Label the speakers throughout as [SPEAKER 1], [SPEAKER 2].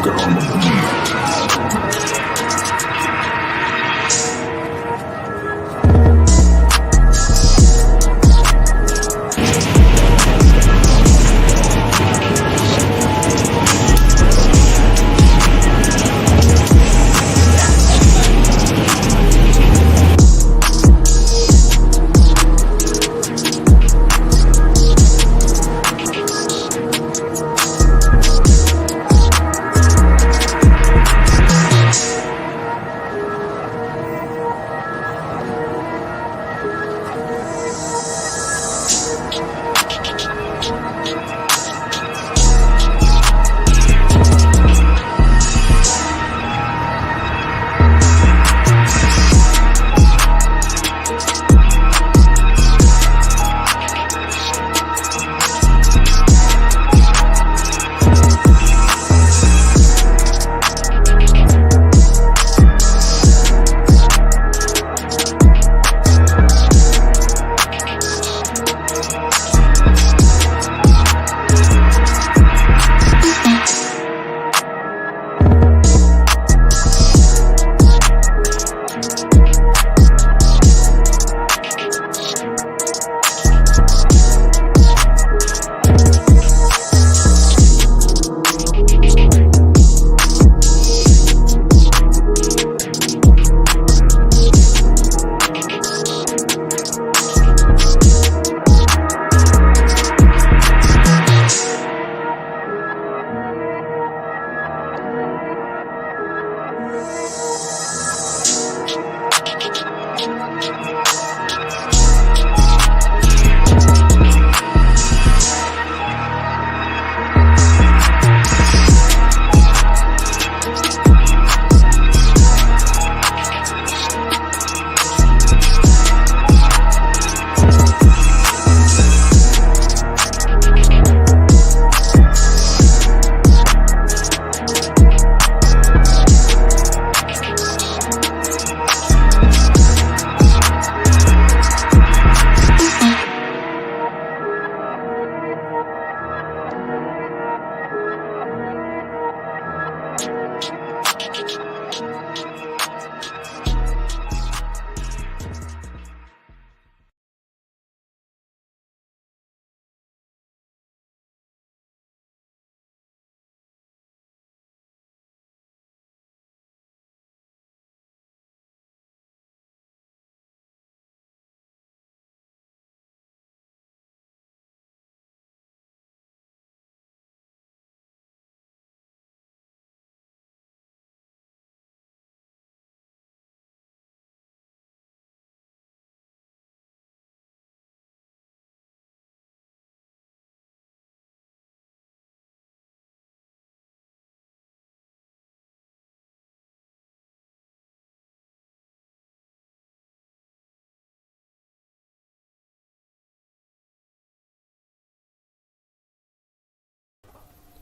[SPEAKER 1] Smoking on the beat.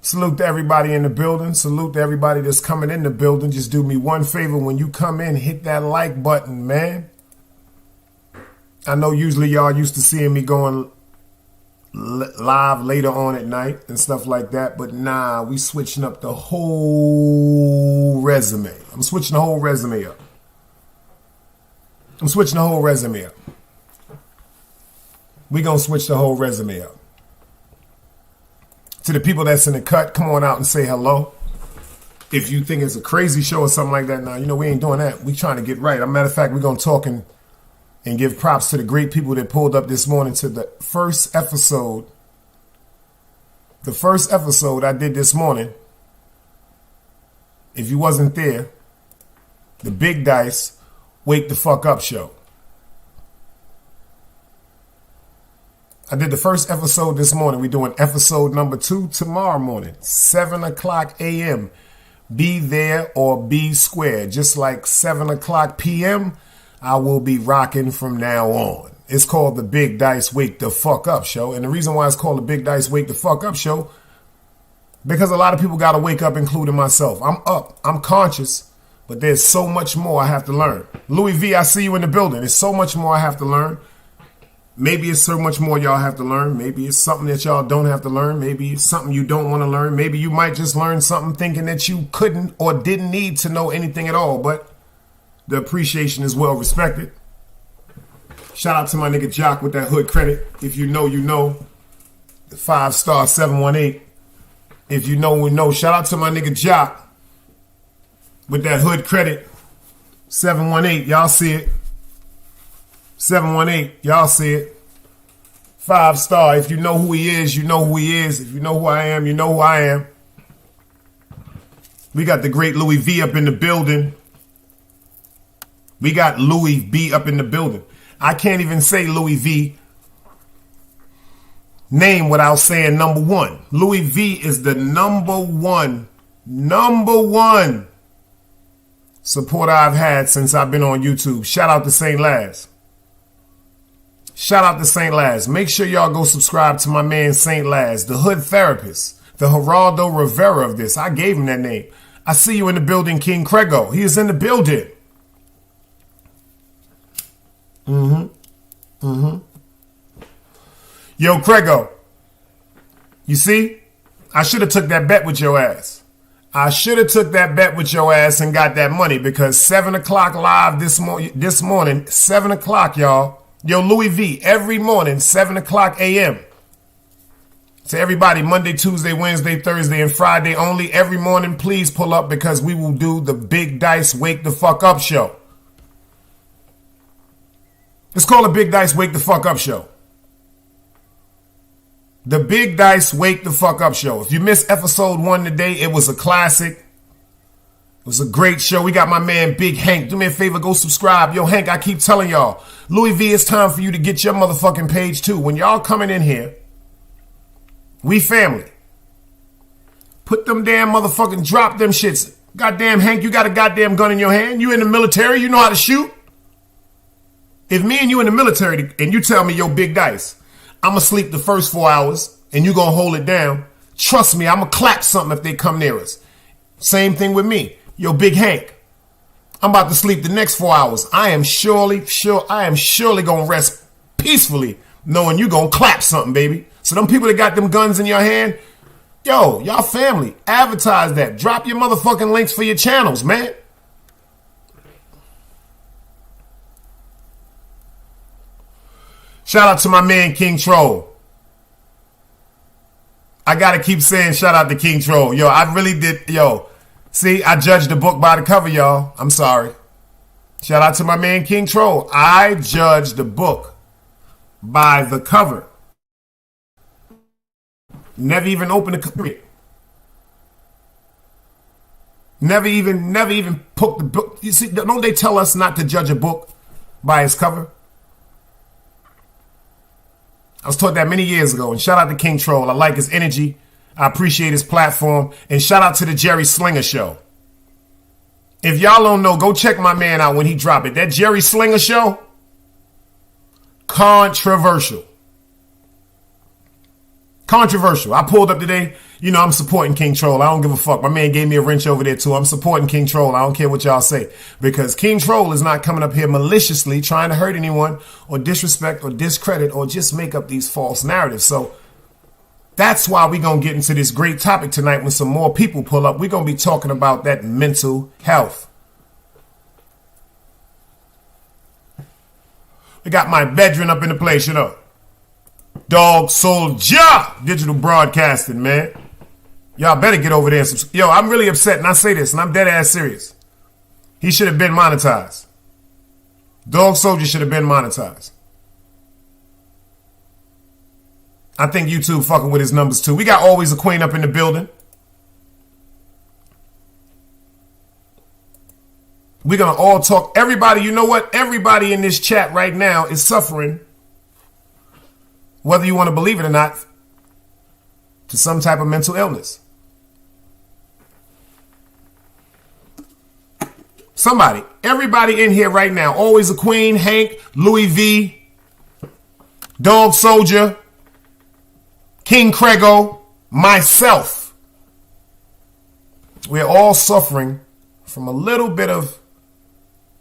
[SPEAKER 2] Salute to everybody in the building. Salute to everybody that's coming in the building. Just do me one favor. When you come in, hit that like button, man. I know usually y'all used to seeing me going live later on at night and stuff like that. But nah, we switching up the whole resume. I'm switching the whole resume up. We gonna switch the whole resume up. To the people that's in the cut, come on out and say hello. If you think it's a crazy show or something like that, now, we ain't doing that. We trying to get right. As a matter of fact, we're going to talk and give props to the great people that pulled up this morning to the first episode. The first episode I did this morning. If you wasn't there, the Big Dice Wake the Fuck Up show. I did the first episode this morning. We're doing episode number 2 tomorrow morning, 7 o'clock a.m. Be there or be square. Just like 7 o'clock p.m., I will be rocking from now on. It's called the Big Dice Wake the Fuck Up show. And the reason why it's called the Big Dice Wake the Fuck Up show, because a lot of people got to wake up, including myself. I'm up. I'm conscious. But there's so much more I have to learn. Louis V, I see you in the building. There's so much more I have to learn. Maybe it's so much more y'all have to learn. Maybe it's something that y'all don't have to learn. Maybe it's something you don't want to learn. Maybe you might just learn something thinking that you couldn't or didn't need to know anything at all. But the appreciation is well respected. Shout out to my nigga Jock with that hood credit. If you know, you know. The 5-star 718. If you know, we know. Shout out to my nigga Jock with that hood credit. 718. Y'all see it. 718. Y'all see it. 5-star. If you know who he is, you know who he is. If you know who I am, you know who I am. We got the great Louis V up in the building. We got Louis V up in the building. I can't even say Louis V name without saying number one. Louis V is the number one supporter I've had since I've been on YouTube. Shout out to St. Laz. Shout out to St. Laz. Make sure y'all go subscribe to my man St. Laz, the hood therapist, the Geraldo Rivera of this. I gave him that name. I see you in the building, King Crego. He is in the building. Yo, Crego, you see? I should have took that bet with your ass. I should have took that bet with your ass and got that money because 7 o'clock live this morning, 7 o'clock, y'all. Yo, Louis V, every morning, 7 o'clock a.m. To everybody, Monday, Tuesday, Wednesday, Thursday, and Friday only. Every morning, please pull up because we will do the Big Dice Wake the Fuck Up show. It's called a Big Dice Wake the Fuck Up show. The Big Dice Wake the Fuck Up show. If you missed episode 1 today, it was a classic. It was a great show. We got my man Big Hank. Do me a favor, go subscribe. Yo, Hank, I keep telling y'all, Louis V, it's time for you to get your motherfucking page too. When y'all coming in here, we family. Put them damn motherfucking, drop them shits. Goddamn, Hank, you got a goddamn gun in your hand. You in the military, you know how to shoot. If me and you in the military and you tell me, yo, Big Dice, I'm going to sleep the first 4 hours and you going to hold it down. Trust me, I'm going to clap something if they come near us. Same thing with me. Yo, Big Hank, I'm about to sleep the next 4 hours. I am surely going to rest peacefully knowing you going to clap something, baby. So them people that got them guns in your hand, yo, y'all family, advertise that. Drop your motherfucking links for your channels, man. Shout out to my man, King Troll. I got to keep saying shout out to King Troll. Yo, I really did. Yo, see, I judged the book by the cover, y'all. I'm sorry. Shout out to my man, King Troll. I judged the book by the cover. Never even opened the cover. Never even poked the book. You see, don't they tell us not to judge a book by its cover? I was taught that many years ago. And shout out to King Troll. I like his energy. I appreciate his platform. And shout out to the Jerry Slinger show. If y'all don't know, go check my man out when he drop it. That Jerry Slinger show, controversial. Controversial. I pulled up today. You know, I'm supporting King Troll. I don't give a fuck. My man gave me a wrench over there too. I'm supporting King Troll. I don't care what y'all say. Because King Troll is not coming up here maliciously trying to hurt anyone or disrespect or discredit or just make up these false narratives. So that's why we're going to get into this great topic tonight when some more people pull up. We're going to be talking about that mental health. We got my veteran up in the place, you know. Dog Soldier Digital Broadcasting, man. Y'all better get over there. Yo, I'm really upset, and I say this, and I'm dead ass serious. He should have been monetized. Dog Soldier should have been monetized. I think YouTube fucking with his numbers too. We got Always a Queen up in the building. We're going to all talk. Everybody, you know what? Everybody in this chat right now is suffering, whether you want to believe it or not, to some type of mental illness. Somebody, everybody in here right now, Always a Queen, Hank, Louis V, Dog Soldier, King Crego, myself. We're all suffering from a little bit of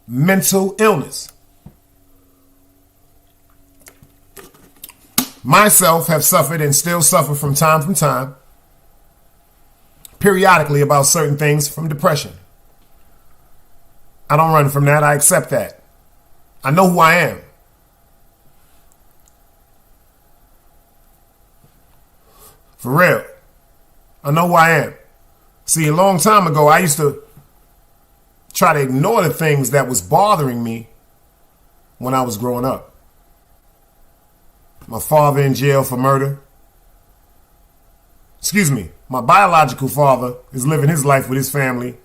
[SPEAKER 2] mental illness. myself have suffered and still suffer from time, periodically about certain things from depression. I don't run from that. I accept that. I know who I am. For real. I know who I am. See, a long time ago, I used to try to ignore the things that was bothering me when I was growing up. My father in jail for murder. Excuse me. My biological father is living his life with his family.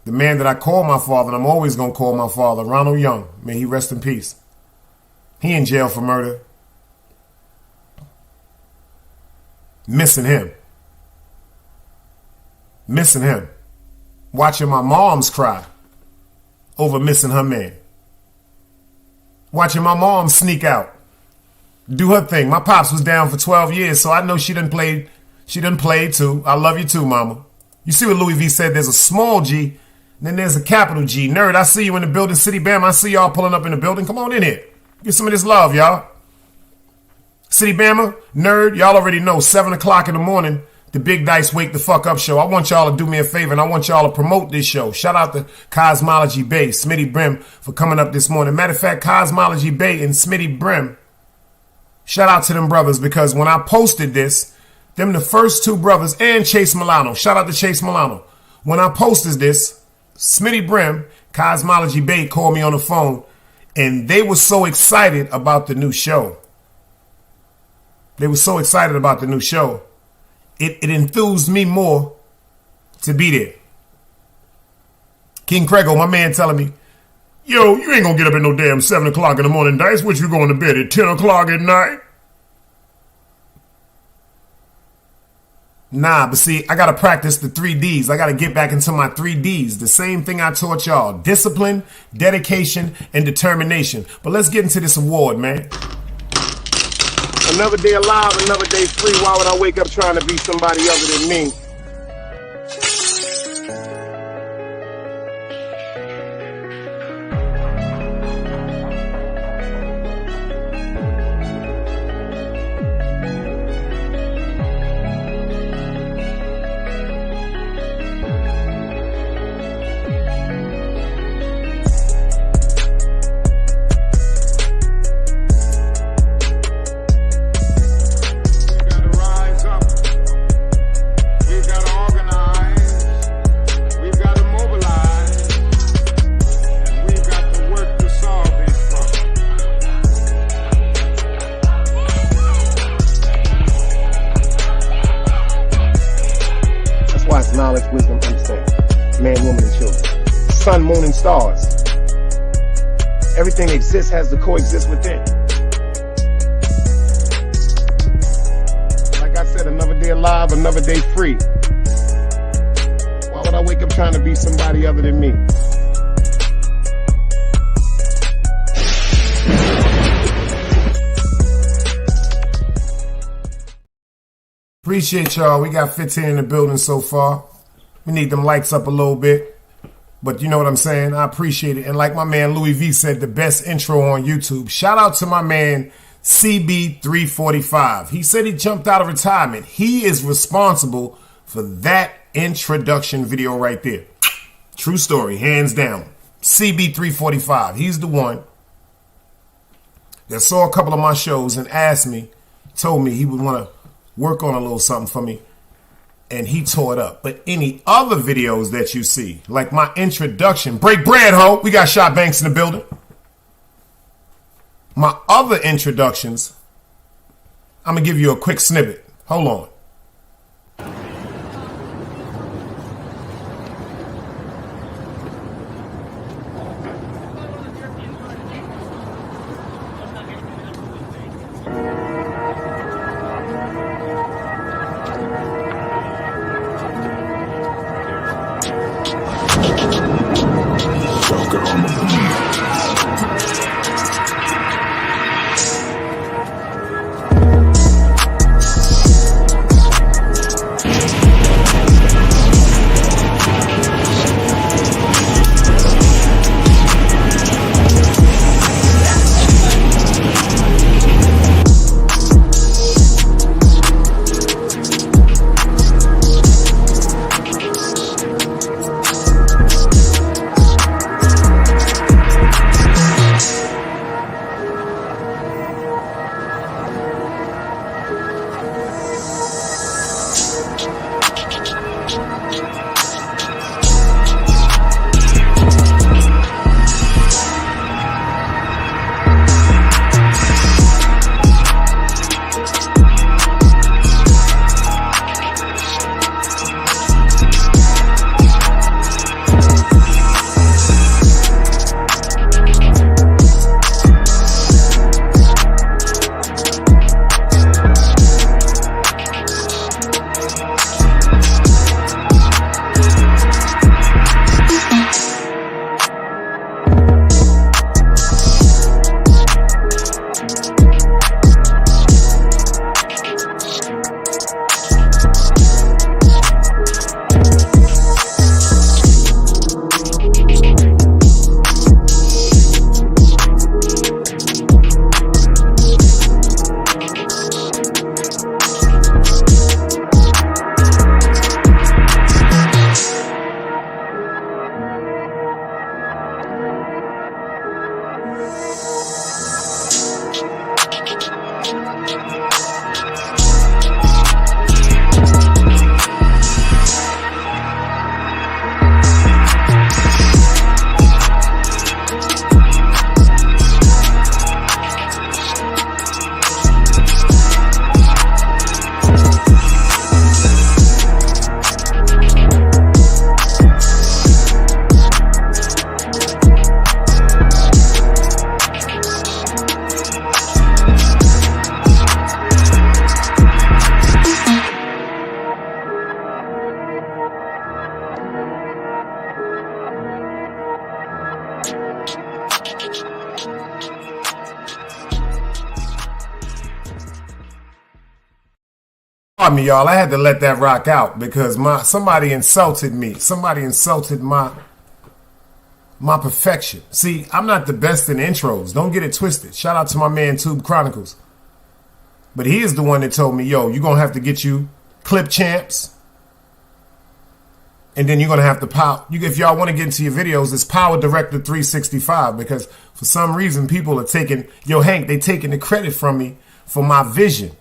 [SPEAKER 2] The man that I call my father, and I'm always going to call my father, Ronald Young, may he rest in peace. He in jail for murder. Missing him. Missing him. Watching my moms cry over missing her man. Watching my mom sneak out, do her thing. My pops was down for 12 years, so I know she done played too. I love you too, mama. You see what Louis V said, there's a small G, and then there's a capital G. Nerd, I see you in the building. City Bam, I see y'all pulling up in the building. Come on in here. Get some of this love, y'all. City Bama, Nerd, y'all already know, 7 o'clock in the morning, the Big Dice Wake the Fuck Up show. I want y'all to do me a favor, and I want y'all to promote this show. Shout out to Cosmology Bay, Smitty Brim, for coming up this morning. Matter of fact, Cosmology Bay and Smitty Brim, shout out to them brothers, because when I posted this, them the first two brothers, and Chase Milano, shout out to Chase Milano. When I posted this, Smitty Brim, Cosmology Bay called me on the phone, and they were so excited about the new show. They were so excited about the new show. It enthused me more to be there. King Craigo, my man, telling me, yo, you ain't gonna get up at no damn 7 o'clock in the morning, Dice. What, you going to bed at 10 o'clock at night? Nah, but see, I gotta practice the 3Ds. I gotta get back into my 3Ds. The same thing I taught y'all. Discipline, dedication, and determination. But let's get into this award, man. Another day alive, another day free. Why would I wake up trying to be somebody other than me? Knowledge, wisdom, understanding. Man, woman, and children. Sun, moon, and stars. Everything exists has to coexist within. Like I said, another day alive, another day free. Why would I wake up trying to be somebody other than me? Appreciate y'all. We got 15 in the building so far. We need them likes up a little bit. But you know what I'm saying? I appreciate it. And like my man Louis V said, the best intro on YouTube. Shout out to my man CB345. He said he jumped out of retirement. He is responsible for that introduction video right there. True story, hands down. CB345. He's the one that saw a couple of my shows and asked me, told me he would want to work on a little something for me, and he tore it up. But any other videos that you see, like my introduction, break bread, ho, we got Shot Banks in the building. My other introductions, I'm gonna give you a quick snippet. Hold on. Pardon me, y'all. I had to let that rock out because somebody insulted me. Somebody insulted my perfection. See, I'm not the best in intros. Don't get it twisted. Shout out to my man Tube Chronicles. But he is the one that told me, yo, you're going to have to get you clip champs. And then you're going to have to power. If y'all want to get into your videos, it's Power Director 365. Because for some reason, people are taking, yo, Hank, they taking the credit from me for my vision.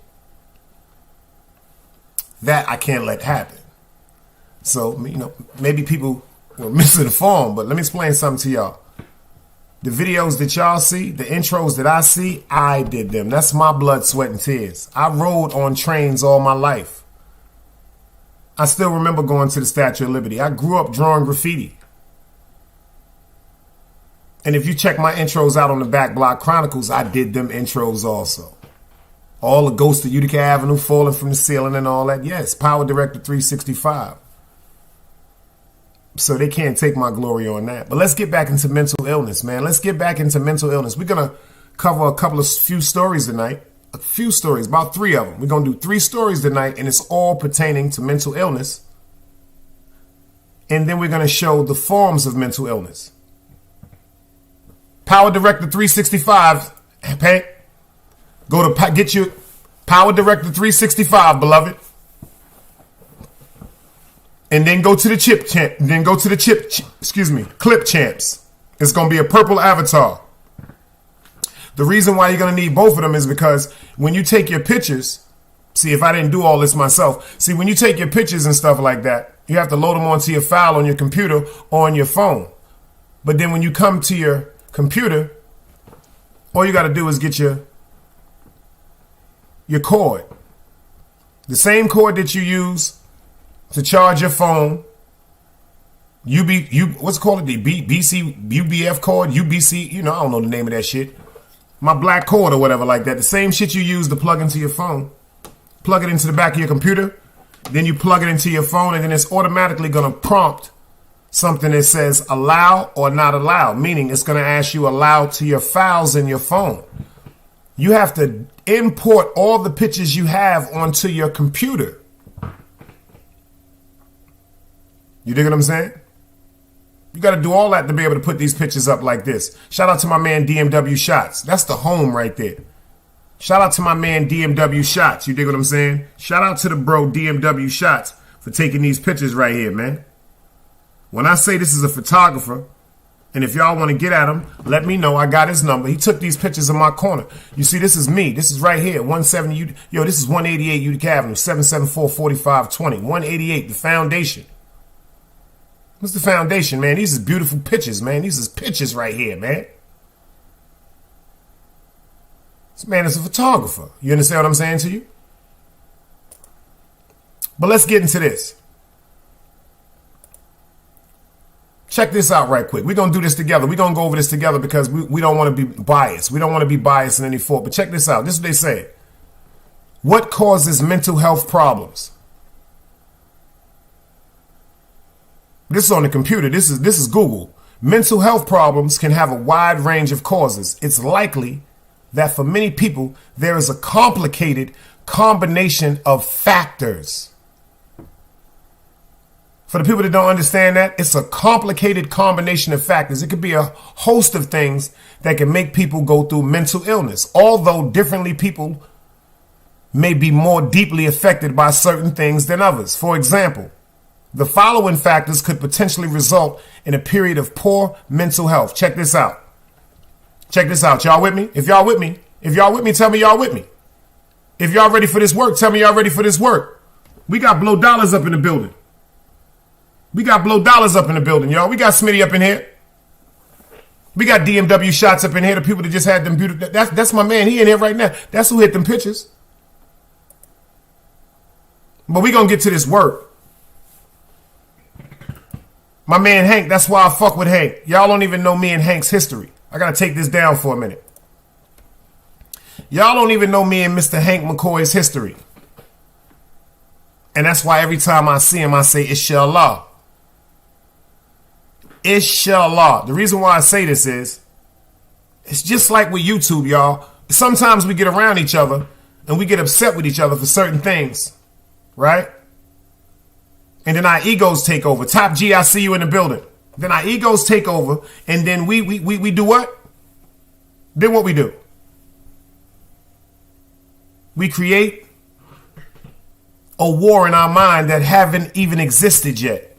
[SPEAKER 2] That I can't let happen. So, maybe people were misinformed, but let me explain something to y'all. The videos that y'all see, the intros that I see, I did them. That's my blood, sweat, and tears. I rode on trains all my life. I still remember going to the Statue of Liberty. I grew up drawing graffiti. And if you check my intros out on the Back Block Chronicles, I did them intros also. All the ghosts of Utica Avenue falling from the ceiling and all that. Yes, Power Director 365. So they can't take my glory on that. But let's get back into mental illness, man. Let's get back into mental illness. We're going to cover a few stories tonight. A few stories, about 3 of them. We're going to do 3 stories tonight, and it's all pertaining to mental illness. And then we're going to show the forms of mental illness. Power Director 365, Hank. Go to get your Power Director 365, beloved. And then go to the clip champs. It's going to be a purple avatar. The reason why you're going to need both of them is because when you take your pictures, see, if I didn't do all this myself, see, when you take your pictures and stuff like that, you have to load them onto your file on your computer or on your phone. But then when you come to your computer, all you got to do is get your cord. The same cord that you use to charge your phone. What's it called? The UBF cord? UBC? I don't know the name of that shit. My black cord or whatever like that. The same shit you use to plug into your phone. Plug it into the back of your computer. Then you plug it into your phone, and then it's automatically going to prompt something that says allow or not allow. Meaning it's going to ask you allow to your files in your phone. You have to import all the pictures you have onto your computer. You dig what I'm saying? You got to do all that to be able to put these pictures up like this. Shout out to my man DMW Shots. That's the home right there. Shout out to my man DMW Shots. You dig what I'm saying? Shout out to the bro DMW Shots for taking these pictures right here, man. When I say this is a photographer, and if y'all want to get at him, let me know. I got his number. He took these pictures in my corner. You see, this is me. This is right here. 170. This is 188 Utica Avenue, 774-4520. 188, the foundation. What's the foundation, man? These is beautiful pictures, man. These is pictures right here, man. This man is a photographer. You understand what I'm saying to you? But let's get into this. Check this out right quick. We're going to do this together. We're going to go over this together because we don't want to be biased. We don't want to be biased in any fault. But check this out. This is what they say. What causes mental health problems? This is on the computer. This is Google. Mental health problems can have a wide range of causes. It's likely that for many people, there is a complicated combination of factors. For the people that don't understand that, it's a complicated combination of factors. It could be a host of things that can make people go through mental illness, although differently people may be more deeply affected by certain things than others. For example, the following factors could potentially result in a period of poor mental health. Check this out. Check this out. Y'all with me? If y'all with me, tell me y'all with me. If y'all ready for this work, tell me y'all ready for this work. We got Blow Dollars up in the building. We got Blow Dollars up in the building, y'all. We got Smitty up in here. We got DMW Shots up in here. The people that just had them beautiful. That's my man. He in here right now. That's who hit them pictures. But we gonna get to this work. My man Hank, that's why I fuck with Hank. Y'all don't even know me and Hank's history. I gotta take this down for a minute. Y'all don't even know me and Mr. Hank McCoy's history. And that's why every time I see him, I say, Inshallah. Inshallah. The reason why I say this is, it's just like with YouTube, y'all. Sometimes we get around each other and we get upset with each other for certain things. right? And then our egos take over. Top G, I see you in the building. Then our egos take over, and then we do what? Then what we do? We create a war in our mind that haven't even existed yet.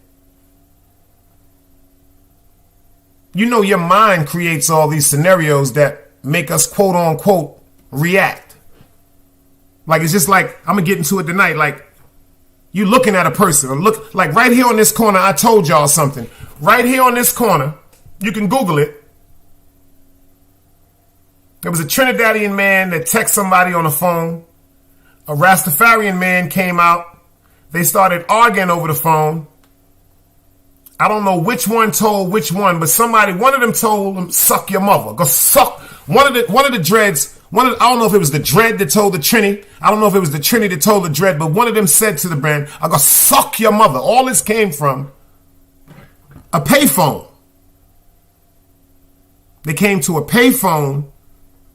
[SPEAKER 2] You know, your mind creates all these scenarios that make us quote unquote react. Like, it's just like, I'm gonna get into it tonight. Like, you looking at a person, or look, like right here on this corner, I told y'all something. Right here on this corner, you can Google it. There was a Trinidadian man that texted somebody on the phone. A Rastafarian man came out. They started arguing over the phone. I don't know which one told which one, but one of them told him, suck your mother. Go suck. One of the dreads, I don't know if it was the dread that told the Trini. I don't know if it was the Trini that told the dread, but one of them said to the brand, I go suck your mother. All this came from a payphone. They came to a payphone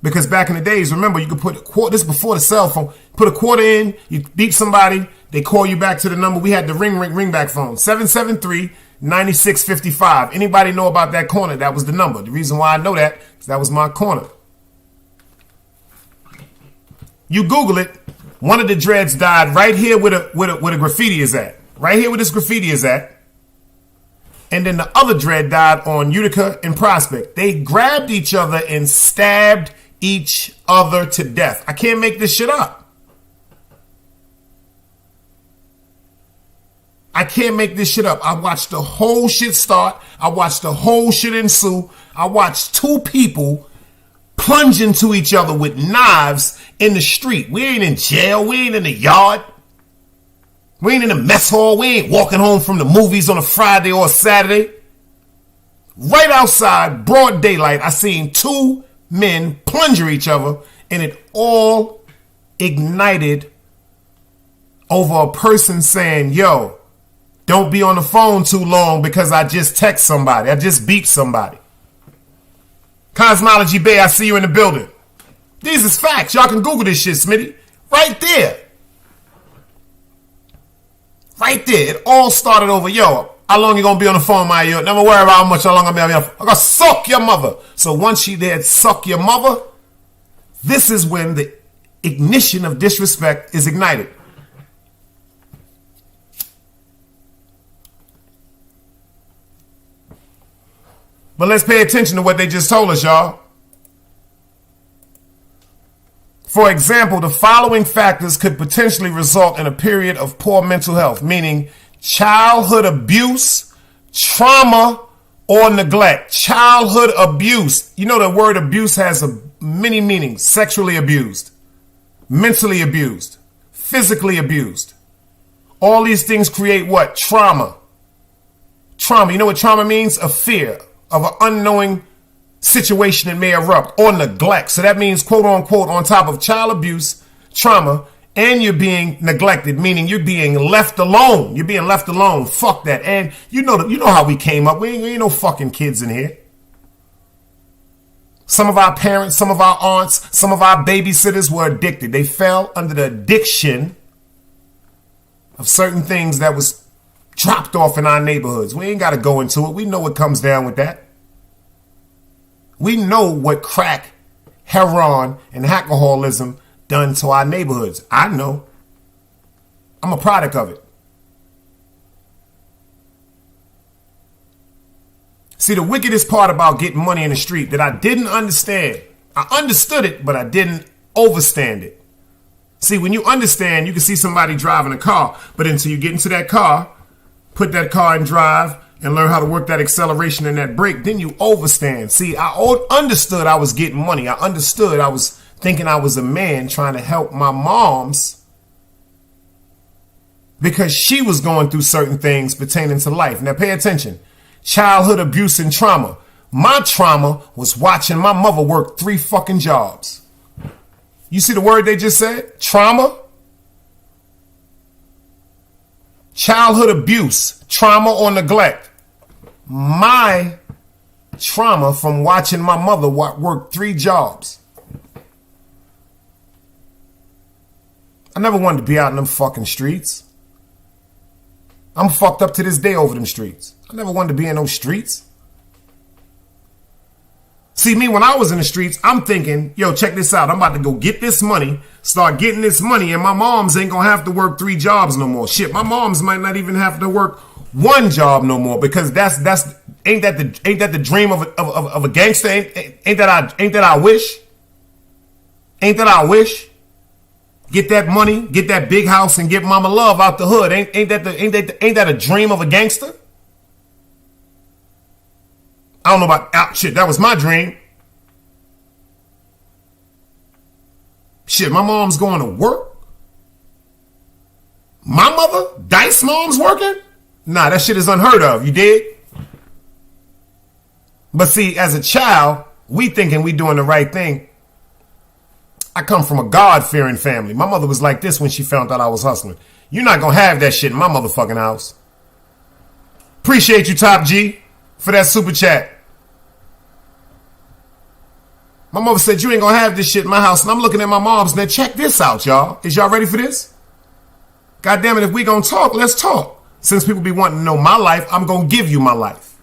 [SPEAKER 2] because back in the days, remember, you could put a quarter, this before the cell phone, put a quarter in, you beep somebody, they call you back to the number. We had the ring back phone, 773-9655. Anybody know about that corner? That was the number. The reason why I know that is that was my corner. You Google it, one of the dreads died right here where the graffiti is at. Right here where this graffiti is at. And then the other dread died on Utica and Prospect. They grabbed each other and stabbed each other to death. I can't make this shit up. I can't make this shit up. I watched the whole shit start. I watched the whole shit ensue. I watched two people plunge into each other with knives in the street. We ain't in jail. We ain't in the yard. We ain't in the mess hall. We ain't walking home from the movies on a Friday or a Saturday. Right outside, broad daylight, I seen two men plunger each other, and it all ignited over a person saying, yo, don't be on the phone too long because I just text somebody. I just beeped somebody. Cosmology Bay, I see you in the building. These is facts. Y'all can Google this shit, Smitty. Right there. Right there. It all started over, yo, how long you gonna be on the phone, my yo? Never worry about how much, how long I'm gonna be on the phone. I'm gonna suck your mother. So once she did suck your mother, this is when the ignition of disrespect is ignited. But let's pay attention to what they just told us, y'all. For example, the following factors could potentially result in a period of poor mental health, meaning childhood abuse, trauma, or neglect. Childhood abuse. You know the word abuse has many meanings. Sexually abused, mentally abused, physically abused. All these things create what? Trauma. Trauma. You know what trauma means? A fear of an unknowing situation that may erupt, or neglect. So that means, quote unquote, on top of child abuse, trauma, and you're being neglected, meaning you're being left alone. You're being left alone. Fuck that. And you know how we came up. We ain't no fucking kids in here. Some of our parents, some of our aunts, some of our babysitters were addicted. They fell under the addiction of certain things that was dropped off in our neighborhoods. We ain't got to go into it. We know what comes down with that. We know what crack, heroin, and alcoholism done to our neighborhoods. I know. I'm a product of it. See, the wickedest part about getting money in the street that I didn't understand. I understood it, but I didn't overstand it. See, when you understand, you can see somebody driving a car, but until you get into that car, put that car in drive, and learn how to work that acceleration and that brake, then you overstand. See, I understood I was getting money. I understood I was thinking I was a man trying to help my moms because she was going through certain things pertaining to life. Now pay attention. Childhood abuse and trauma. My trauma was watching my mother work 3 fucking jobs. You see the word they just said? Trauma. Childhood abuse, trauma, or neglect. My trauma from watching my mother work 3 jobs. I never wanted to be out in them fucking streets. I'm fucked up to this day over them streets. I never wanted to be in those streets. See, me, when I was in the streets, I'm thinking, yo, check this out. I'm about to go get this money, start getting this money, and my moms ain't gonna have to work 3 jobs no more. Shit, my moms might not even have to work 1 job no more, because that's ain't that the dream of a gangster? Ain't that I wish? Ain't that I wish? Get that money, get that big house, and get mama love out the hood. Ain't that a dream of a gangster? I don't know about shit. That was my dream. Shit, my mom's going to work. My mother, Dice mom's working. Nah, that shit is unheard of. You dig? But see, as a child, we thinking we doing the right thing. I come from a God-fearing family. My mother was like this when she found out I was hustling. You're not gonna have that shit in my motherfucking house. Appreciate you, Top G, for that super chat. My mother said, you ain't gonna have this shit in my house. And I'm looking at my mom's. Now check this out, y'all. Is y'all ready for this? God damn it, if we gonna talk, let's talk. Since people be wanting to know my life, I'm gonna give you my life.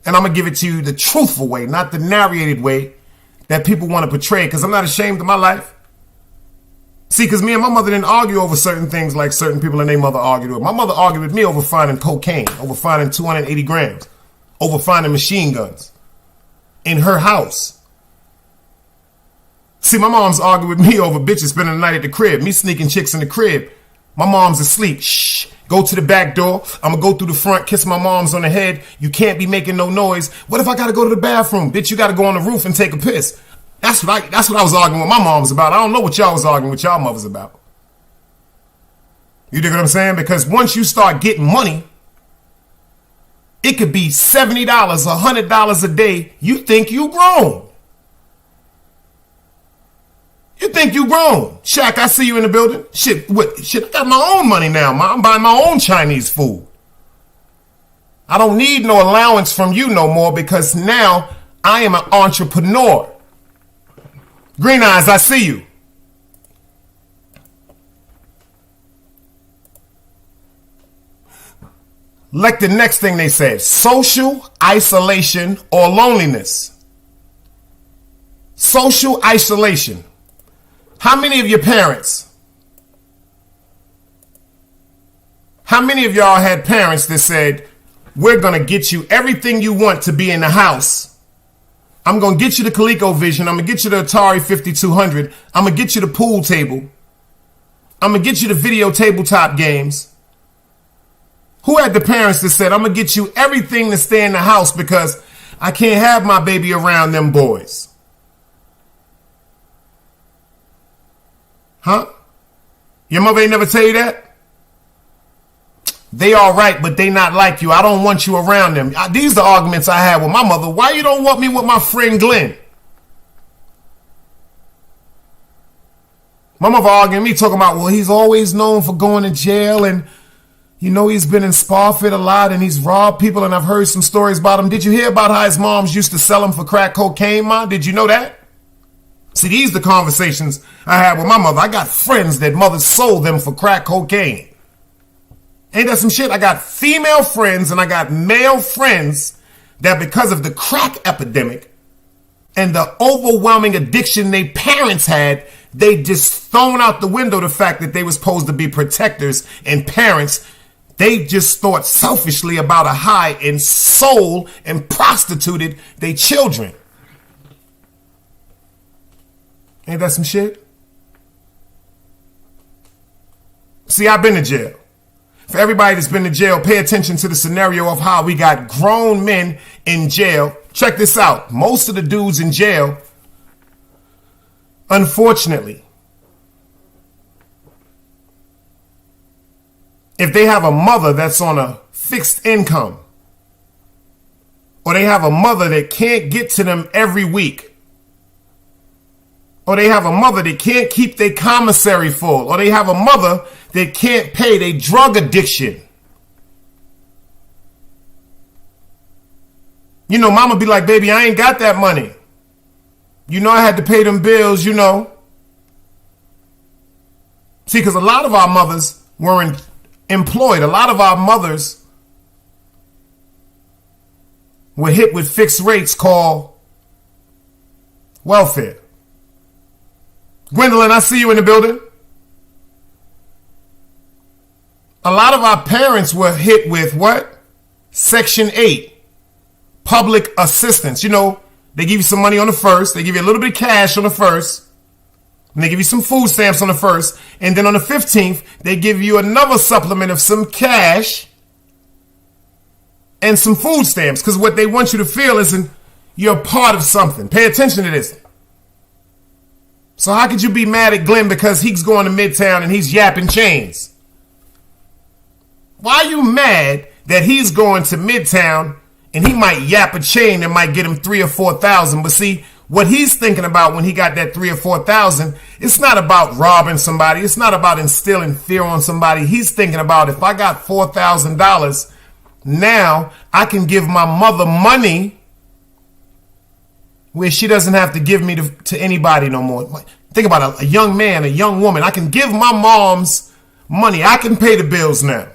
[SPEAKER 2] And I'm gonna give it to you the truthful way, not the narrated way that people want to portray, because I'm not ashamed of my life. See, because me and my mother didn't argue over certain things like certain people and their mother argued with. My mother argued with me over finding cocaine, over finding 280 grams, over finding machine guns in her house. See, my mom's arguing with me over bitches spending the night at the crib, me sneaking chicks in the crib. My mom's asleep. Shh. Go to the back door. I'm going to go through the front, kiss my mom's on the head. You can't be making no noise. What if I got to go to the bathroom? Bitch, you got to go on the roof and take a piss. That's what I was arguing with my moms about. I don't know what y'all was arguing with y'all mothers about. You dig what I'm saying? Because once you start getting money, it could be $70, $100 a day. You think you grown. You think you grown. Shaq, I see you in the building. Shit, I got my own money now, man. I'm buying my own Chinese food. I don't need no allowance from you no more, because now I am an entrepreneur. Green Eyes, I see you. Like the next thing they said, social isolation or loneliness. Social isolation. How many of your parents, how many of y'all had parents that said, we're going to get you everything you want to be in the house. I'm going to get you the ColecoVision. I'm going to get you the Atari 5200. I'm going to get you the pool table. I'm going to get you the video tabletop games. Who had the parents that said, I'm going to get you everything to stay in the house because I can't have my baby around them boys? Huh? Your mother ain't never tell you that? They all right, but they not like you. I don't want you around them. These are arguments I had with my mother. Why you don't want me with my friend Glenn? My mother arguing me, talking about, well, he's always known for going to jail, and you know he's been in Sparfit a lot, and he's robbed people, and I've heard some stories about him. Did you hear about how his moms used to sell him for crack cocaine, Ma? Did you know that? See, these are the conversations I had with my mother. I got friends that mothers sold them for crack cocaine. Ain't that some shit? I got female friends and I got male friends that because of the crack epidemic and the overwhelming addiction they parents had, they just thrown out the window the fact that they were supposed to be protectors and parents. They just thought selfishly about a high and sold and prostituted their children. Ain't that some shit? See, I've been to jail. For everybody that's been to jail, pay attention to the scenario of how we got grown men in jail. Check this out. Most of the dudes in jail, unfortunately, if they have a mother that's on a fixed income, or they have a mother that can't get to them every week, or they have a mother that can't keep their commissary full, or they have a mother that can't pay their drug addiction. You know, mama be like, baby, I ain't got that money. You know, I had to pay them bills, you know. See, because a lot of our mothers were employed. A lot of our mothers were hit with fixed rates called welfare. Gwendolyn, I see you in the building. A lot of our parents were hit with what? Section 8, public assistance. You know, they give you some money on the first. They give you a little bit of cash on the first. And they give you some food stamps on the first. And then on the 15th, they give you another supplement of some cash and some food stamps. Because what they want you to feel is you're a part of something. Pay attention to this. So how could you be mad at Glenn because he's going to Midtown and he's yapping chains? Why are you mad that he's going to Midtown and he might yap a chain that might get him 3,000 or 4,000? But see, what he's thinking about when he got that 3,000 or 4,000, it's not about robbing somebody. It's not about instilling fear on somebody. He's thinking about, if I got $4,000, now I can give my mother money where she doesn't have to give me to anybody no more. Think about a young man, a young woman. I can give my mom's money. I can pay the bills now.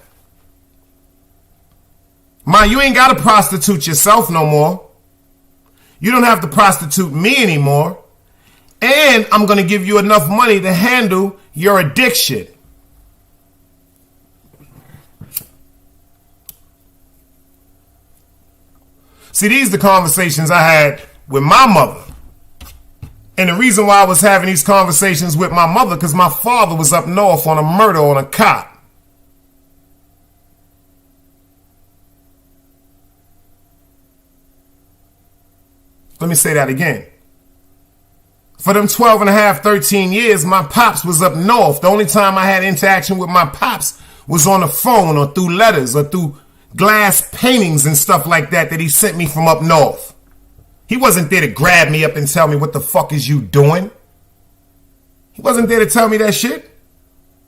[SPEAKER 2] Ma, you ain't got to prostitute yourself no more. You don't have to prostitute me anymore. And I'm going to give you enough money to handle your addiction. See, these are the conversations I had with my mother. And the reason why I was having these conversations with my mother, because my father was up north on a murder on a cop. Let me say that again. For them 12 and a half, 13 years, my pops was up north. The only time I had interaction with my pops was on the phone or through letters or through glass paintings and stuff like that he sent me from up north. He wasn't there to grab me up and tell me, what the fuck is you doing? He wasn't there to tell me that shit.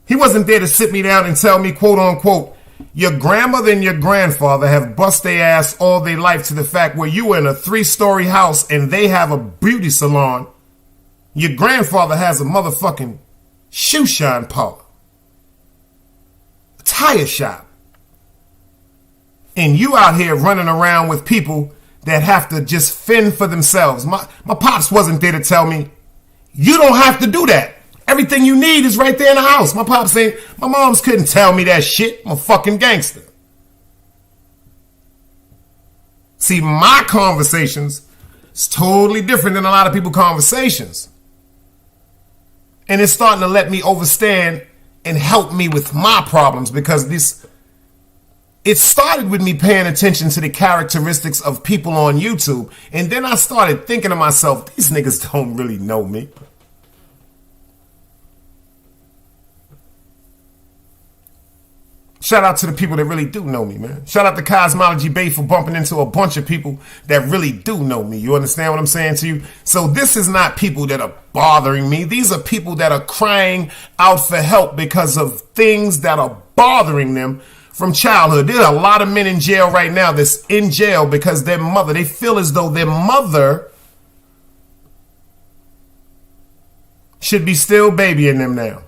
[SPEAKER 2] He wasn't there to sit me down and tell me, quote unquote, your grandmother and your grandfather have bust their ass all their life to the fact where you were in a 3-story house and they have a beauty salon. Your grandfather has a motherfucking shoe shine parlor, a tire shop. And you out here running around with people that have to just fend for themselves. My pops wasn't there to tell me, you don't have to do that. Everything you need is right there in the house. My pops ain't, my moms couldn't tell me that shit. I'm a fucking gangster. See, my conversations is totally different than a lot of people's conversations. And it's starting to let me understand and help me with my problems, because it started with me paying attention to the characteristics of people on YouTube. And then I started thinking to myself, these niggas don't really know me. Shout out to the people that really do know me, man. Shout out to Cosmology Bay for bumping into a bunch of people that really do know me. You understand what I'm saying to you? So this is not people that are bothering me. These are people that are crying out for help because of things that are bothering them from childhood. There are a lot of men in jail right now that's in jail because their mother, they feel as though their mother should be still babying them now.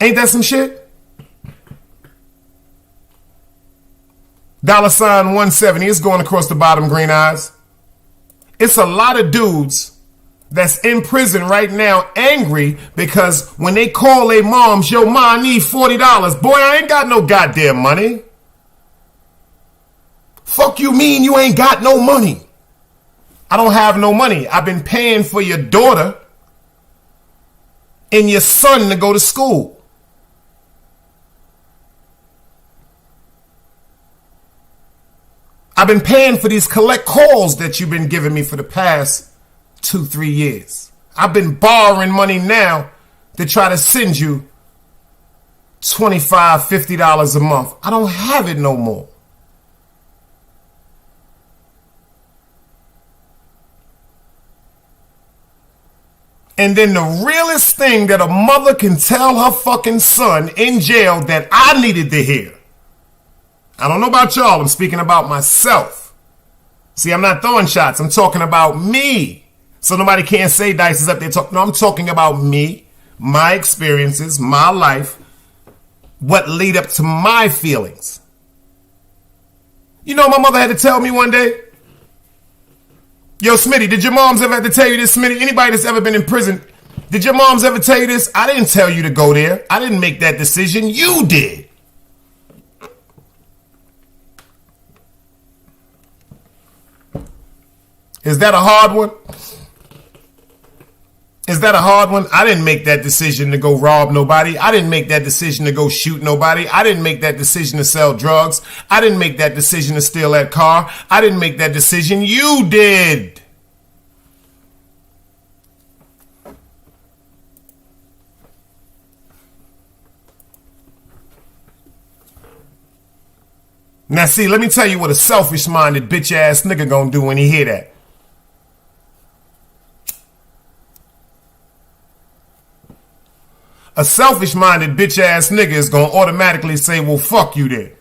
[SPEAKER 2] Ain't that some shit? $170 is going across the bottom, green eyes. It's a lot of dudes that's in prison right now angry because when they call their moms, yo, ma, I need $40. Boy, I ain't got no goddamn money. Fuck you mean you ain't got no money? I don't have no money. I've been paying for your daughter and your son to go to school. I've been paying for these collect calls that you've been giving me for the past 2-3 years. I've been borrowing money now to try to send you $25, $50 a month. I don't have it no more. And then the realest thing that a mother can tell her fucking son in jail that I needed to hear. I don't know about y'all. I'm speaking about myself. See, I'm not throwing shots. I'm talking about me. So nobody can't say Dice is up there talking. No, I'm talking about me, my experiences, my life. what lead up to my feelings. You know, my mother had to tell me one day, yo, Smitty, did your moms ever have to tell you this, Smitty? Anybody that's ever been in prison, did your moms ever tell you this? I didn't tell you to go there. I didn't make that decision. You did. Is that a hard one? Is that a hard one? I didn't make that decision to go rob nobody. I didn't make that decision to go shoot nobody. I didn't make that decision to sell drugs. I didn't make that decision to steal that car. I didn't make that decision. You did. Now see, let me tell you what a selfish-minded bitch-ass nigga gonna do when he hear that. A selfish-minded bitch-ass nigga is going to automatically say, well, fuck you then.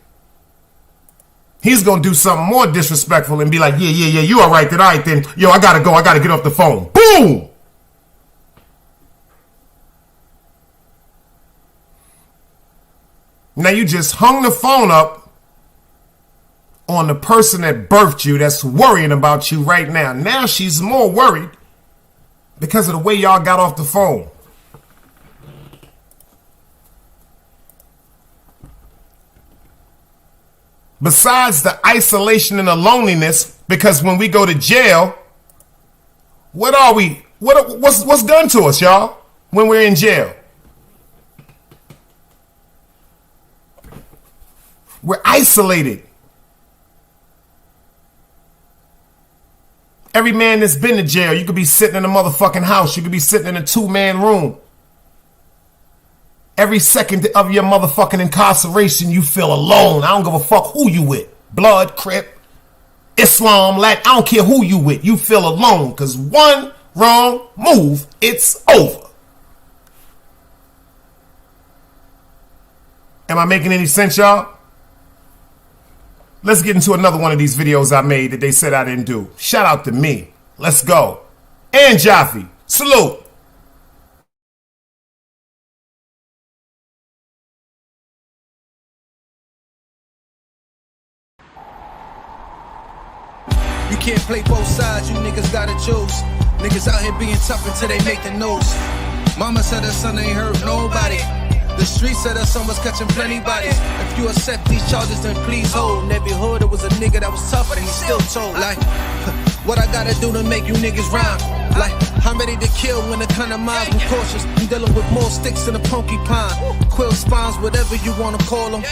[SPEAKER 2] He's going to do something more disrespectful and be like, yeah, you all right then, all right then. Yo, I got to go, I got to get off the phone. Boom! Now you just hung the phone up on the person that birthed you that's worrying about you right now. Now she's more worried because of the way y'all got off the phone. Besides the isolation and the loneliness, because when we go to jail, what are we? What's done to us, y'all, when we're in jail? We're isolated. Every man that's been to jail, you could be sitting in a motherfucking house. You could be sitting in a 2-man room. Every second of your motherfucking incarceration, you feel alone. I don't give a fuck who you with. Blood, Crip, Islam, Latin. I don't care who you with. You feel alone because one wrong move, it's over. Am I making any sense, y'all? Let's get into another one of these videos I made that they said I didn't do. Shout out to me. Let's go. And Jaffe. Salute.
[SPEAKER 1] You can't play both sides, you niggas gotta choose. Niggas out here being tough until they make the news. Mama said her son ain't hurt nobody. The streets said her son was catching plenty bodies. If you accept these charges, then please hold. In every hood, it was a nigga that was tough, and he still told. Like, what I gotta do to make you niggas rhyme? Like, I'm ready to kill when the kind of minds I'm cautious. I'm dealing with more sticks than a porcupine. Quill spines, whatever you wanna call them.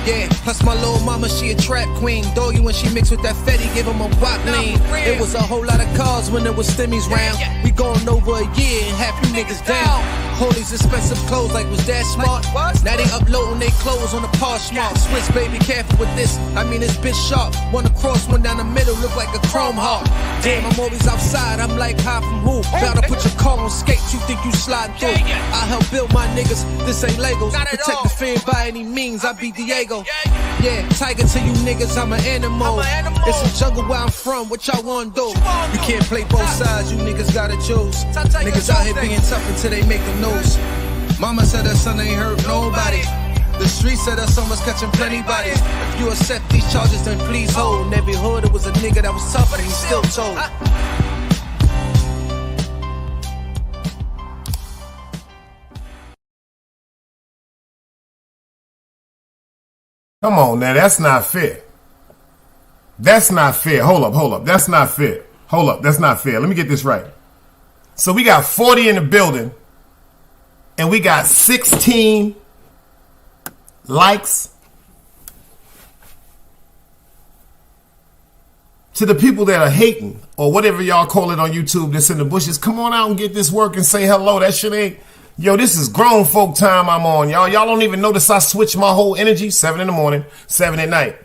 [SPEAKER 1] Yeah, plus my little mama, she a trap queen. Doggy when she mixed with that Fetty, give him a wop lean. It was a whole lot of cars when there was stimmies round. We going over a year and half you niggas down. Hold these expensive clothes like was that smart? Now they uploading they clothes on the Poshmark. Swiss baby, careful with this. I mean this bitch sharp. One across, one down the middle, look like a chrome heart. Damn, I'm always outside. I'm like high from who? Bound to put your car on skates. You think you sliding through? I help build my niggas. This ain't Legos. Protect the fan by any means. I be Diego. Yeah, tiger to you niggas. I'm an animal. It's a jungle where I'm from. What y'all wanna do? You can't play both sides. You niggas gotta choose. Niggas out here being tough until they make the news. Mama said her son ain't hurt nobody. The streets said her son was catching plenty bodies. If you accept these charges, then please hold. In every hood, it was a nigga that was tough, and he still told.
[SPEAKER 2] Come on now, that's not fair. That's not fair. Hold up. That's not fair. Hold up, that's not fair. Let me get this right. So we got 40 in the building, and we got 16 likes. To the people that are hating, or whatever y'all call it on YouTube that's in the bushes, come on out and get this work and say hello. That shit ain't... Yo, this is grown folk time I'm on, y'all. Y'all don't even notice I switch my whole energy. 7 in the morning, 7 at night.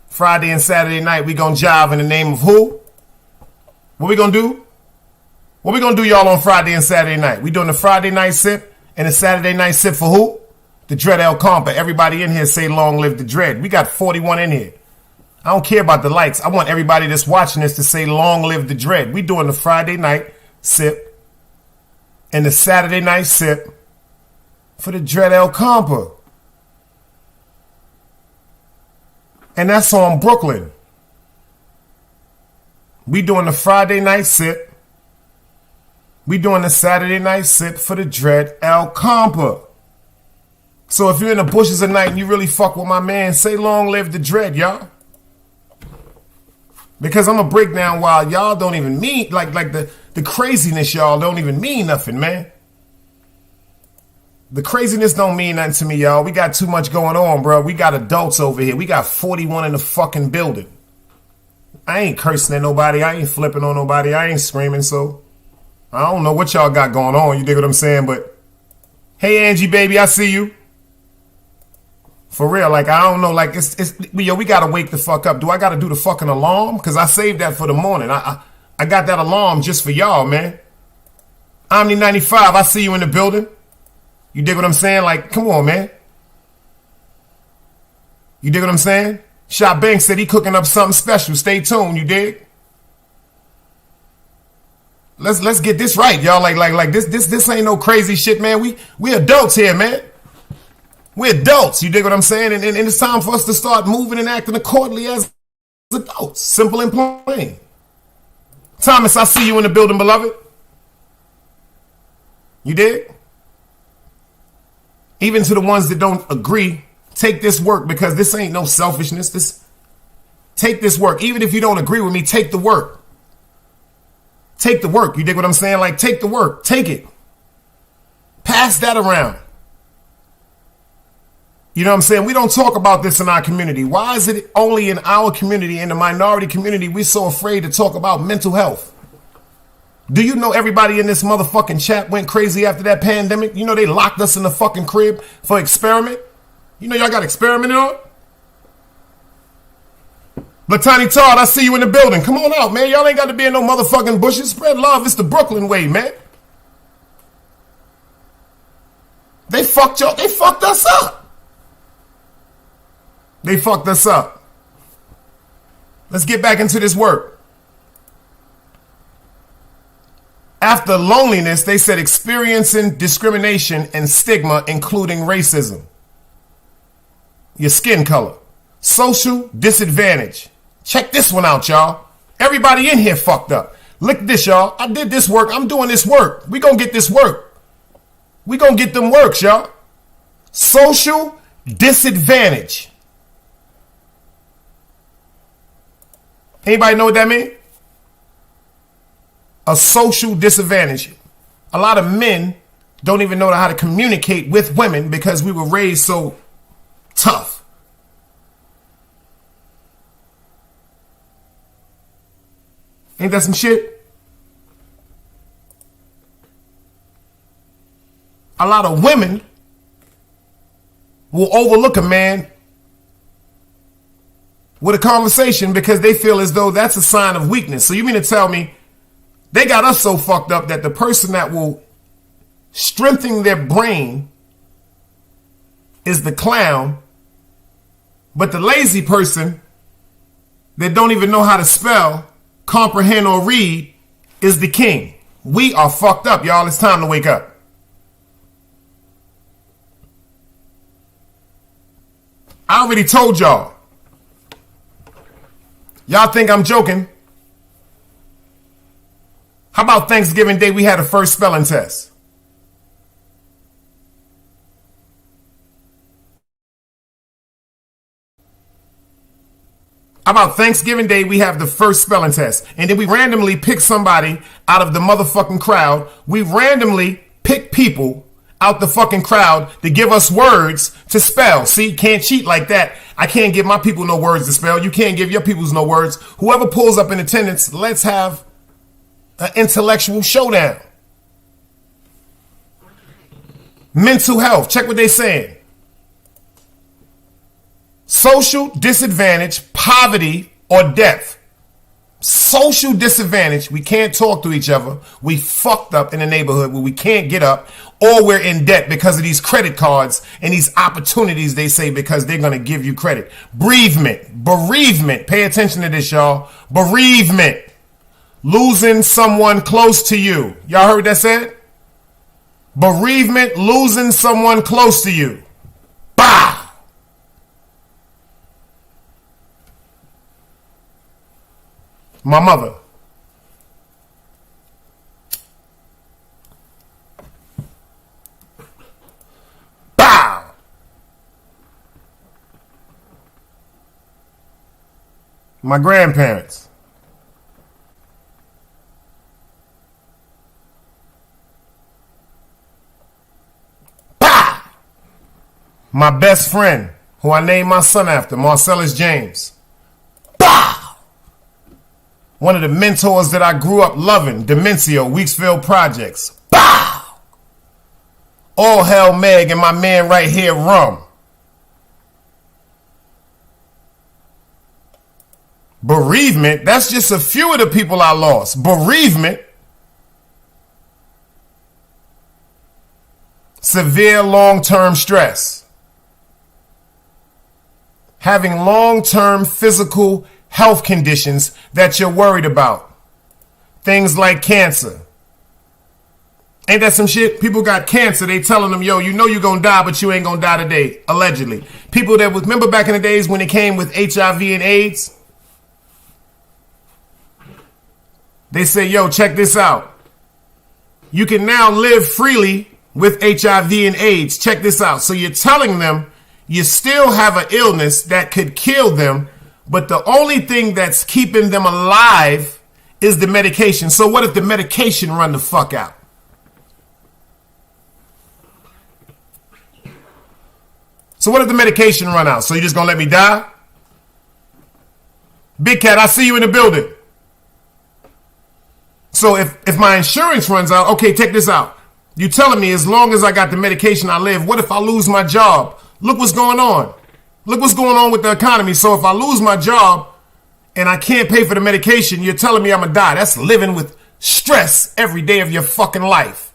[SPEAKER 2] Friday and Saturday night, we gonna jive in the name of who? What we gonna do? What we gonna do, y'all, on Friday and Saturday night? We doing the Friday night sip and the Saturday night sip for who? The Dread El Compa. Everybody in here say long live the Dread. We got 41 in here. I don't care about the likes. I want everybody that's watching this to say long live the Dread. We doing the Friday night sip and the Saturday night sip for the Dread El Compa. And that's on Brooklyn. We doing the Friday night sip. We doing the Saturday night sip for the Dread El Compa. So if you're in the bushes at night and you really fuck with my man, say long live the Dread, y'all. Because I'm going to break down why y'all don't even mean, like the craziness y'all don't even mean nothing, man. The craziness don't mean nothing to me, y'all. We got too much going on, bro. We got adults over here. We got 41 in the fucking building. I ain't cursing at nobody. I ain't flipping on nobody. I ain't screaming, so I don't know what y'all got going on. You dig what I'm saying? But hey, Angie, baby, I see you. For real, like, I don't know, like, we got to wake the fuck up. Do I got to do the fucking alarm? Because I saved that for the morning. I got that alarm just for y'all, man. Omni 95, I see you in the building. You dig what I'm saying? Like, come on, man. You dig what I'm saying? Shot Banks said he cooking up something special. Stay tuned, you dig? Let's get this right, y'all. Like this ain't no crazy shit, man. We adults here, man. We're adults, you dig what I'm saying? And it's time for us to start moving and acting accordingly as adults. Simple and plain. Thomas, I see you in the building, beloved. You dig? Even to the ones that don't agree, take this work, because this ain't no selfishness. Take this work. Even if you don't agree with me, take the work. Take the work. You dig what I'm saying? Like, take the work. Take it. Pass that around. You know what I'm saying? We don't talk about this in our community. Why is it only in our community, in the minority community, we're so afraid to talk about mental health? Do you know everybody in this motherfucking chat went crazy after that pandemic? You know they locked us in the fucking crib for experiment? You know y'all got experimented on? But Tiny Todd, I see you in the building. Come on out, man. Y'all ain't got to be in no motherfucking bushes. Spread love. It's the Brooklyn way, man. They fucked y'all. They fucked us up. They fucked us up. Let's get back into this work. After loneliness, they said experiencing discrimination and stigma, including racism. Your skin color. Social disadvantage. Check this one out, y'all. Everybody in here fucked up. Look at this, y'all. I did this work. I'm doing this work. We gonna get this work. We gonna get them works, y'all. Social disadvantage. Anybody know what that means? A social disadvantage. A lot of men don't even know how to communicate with women because we were raised so tough. Ain't that some shit? A lot of women will overlook a man with a conversation because they feel as though that's a sign of weakness. So you mean to tell me they got us so fucked up that the person that will strengthen their brain is the clown, but the lazy person that don't even know how to spell, comprehend, or read is the king? We are fucked up, y'all. It's time to wake up. I already told y'all. Y'all think I'm joking? How about Thanksgiving Day we had a first spelling test? How about Thanksgiving Day we have the first spelling test? And then we randomly pick somebody out of the motherfucking crowd. We randomly pick people out the fucking crowd to give us words to spell. See, can't cheat like that. I can't give my people no words to spell. You can't give your peoples no words. Whoever pulls up in attendance, let's have an intellectual showdown. Mental health. Check what they're saying. Social disadvantage, poverty, or death. Social disadvantage. We can't talk to each other. We fucked up in the neighborhood where we can't get up, or we're in debt because of these credit cards and these opportunities, they say, because they're going to give you credit. Bereavement. Pay attention to this, y'all. Bereavement. Losing someone close to you. Y'all heard that said? Bereavement, losing someone close to you. Bah! My mother. Bow. My grandparents. Bow. My best friend, who I named my son after, Marcellus James. Bow. One of the mentors that I grew up loving, Demencio, Weeksville Projects. Bow. All hell Meg and my man right here, Rum. Bereavement, that's just a few of the people I lost. Bereavement. Severe long-term stress. Having long-term physical health conditions that you're worried about. Things like cancer. Ain't that some shit? People got cancer. They telling them, yo, you know you're going to die, but you ain't going to die today. Allegedly. People that was, remember back in the days when it came with HIV and AIDS? They say, yo, check this out. You can now live freely with HIV and AIDS. Check this out. So you're telling them you still have an illness that could kill them, but the only thing that's keeping them alive is the medication. So what if the medication run the fuck out? So what if the medication run out? So you just gonna let me die? Big Cat, I see you in the building. So if my insurance runs out, okay, take this out. You telling me as long as I got the medication I live, what if I lose my job? Look what's going on. Look what's going on with the economy. So if I lose my job and I can't pay for the medication, you're telling me I'm gonna die. That's living with stress every day of your fucking life.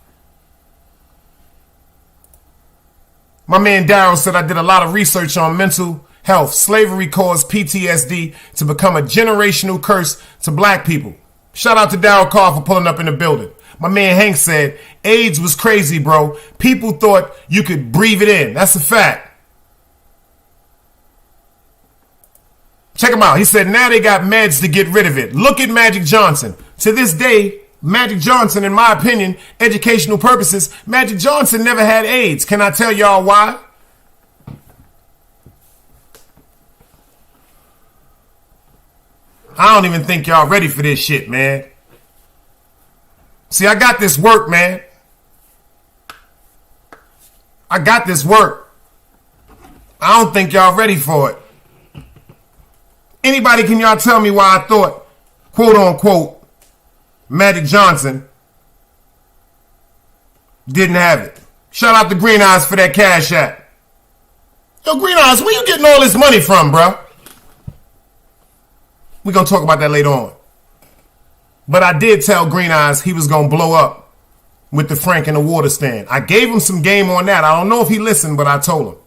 [SPEAKER 2] My man Daryl said I did a lot of research on mental health. Slavery caused PTSD to become a generational curse to black people. Shout out to Daryl Carr for pulling up in the building. My man Hank said, AIDS was crazy, bro. People thought you could breathe it in. That's a fact. Check him out. He said, now they got meds to get rid of it. Look at Magic Johnson. To this day, Magic Johnson, in my opinion, educational purposes, Magic Johnson never had AIDS. Can I tell y'all why? I don't even think y'all ready for this shit, man. See, I got this work, man. I got this work. I don't think y'all ready for it. Anybody, can y'all tell me why I thought, quote unquote, Magic Johnson didn't have it? Shout out to Green Eyes for that cash app. Yo, Green Eyes, where you getting all this money from, bro? We're going to talk about that later on. But I did tell Green Eyes he was going to blow up with the Frank and the water stand. I gave him some game on that. I don't know if he listened, but I told him.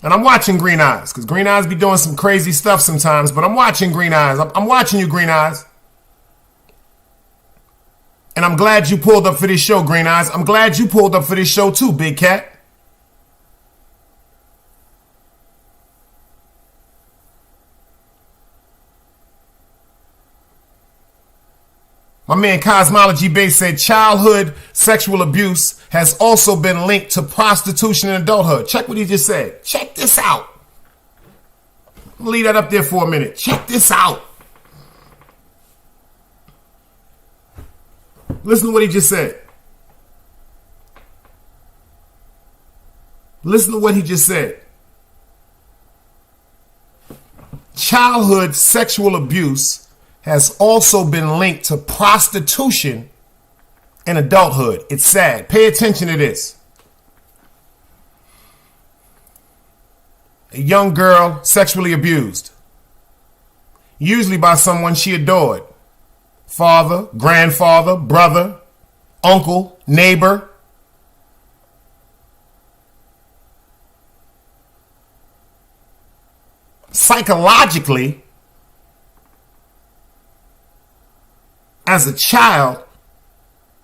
[SPEAKER 2] And I'm watching Green Eyes, because Green Eyes be doing some crazy stuff sometimes, but I'm watching Green Eyes. I'm watching you, Green Eyes. And I'm glad you pulled up for this show, Green Eyes. I'm glad you pulled up for this show too, Big Cat. My man Cosmology Base said childhood sexual abuse has also been linked to prostitution in adulthood. Check what he just said. Check this out. Leave that up there for a minute. Check this out. Listen to what he just said. Listen to what he just said. Childhood sexual abuse has also been linked to prostitution in adulthood. It's sad. Pay attention to this. A young girl sexually abused, usually by someone she adored. Father, grandfather, brother, uncle, neighbor. Psychologically, as a child,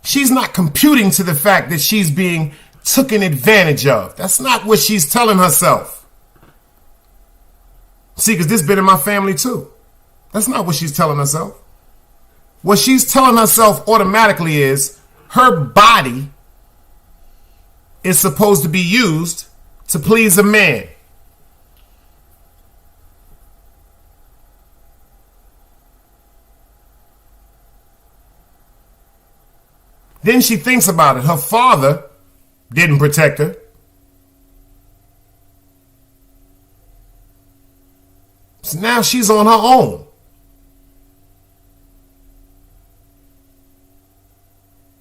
[SPEAKER 2] she's not computing to the fact that she's being taken advantage of. That's not what she's telling herself. See, because this been in my family too. That's not what she's telling herself. What she's telling herself automatically is her body is supposed to be used to please a man. Then she thinks about it. Her father didn't protect her. So now she's on her own.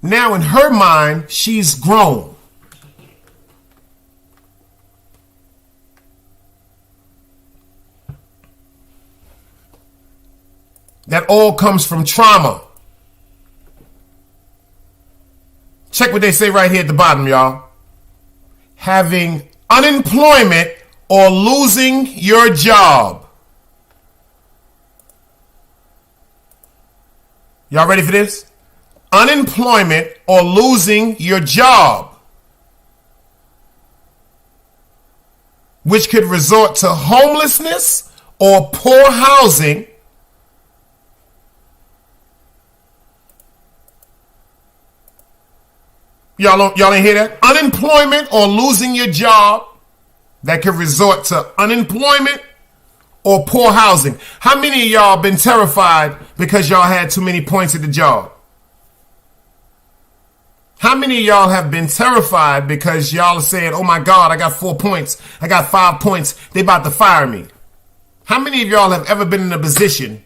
[SPEAKER 2] Now in her mind, she's grown. That all comes from trauma. Check what they say right here at the bottom, y'all. Having unemployment or losing your job. Y'all ready for this? Unemployment or losing your job, which could resort to homelessness or poor housing. Y'all ain't hear that? Unemployment or losing your job that could resort to unemployment or poor housing. How many of y'all been terrified because y'all had too many points at the job? How many of y'all have been terrified because y'all are saying, oh my God, I got 4 points. I got 5 points. They about to fire me. How many of y'all have ever been in a position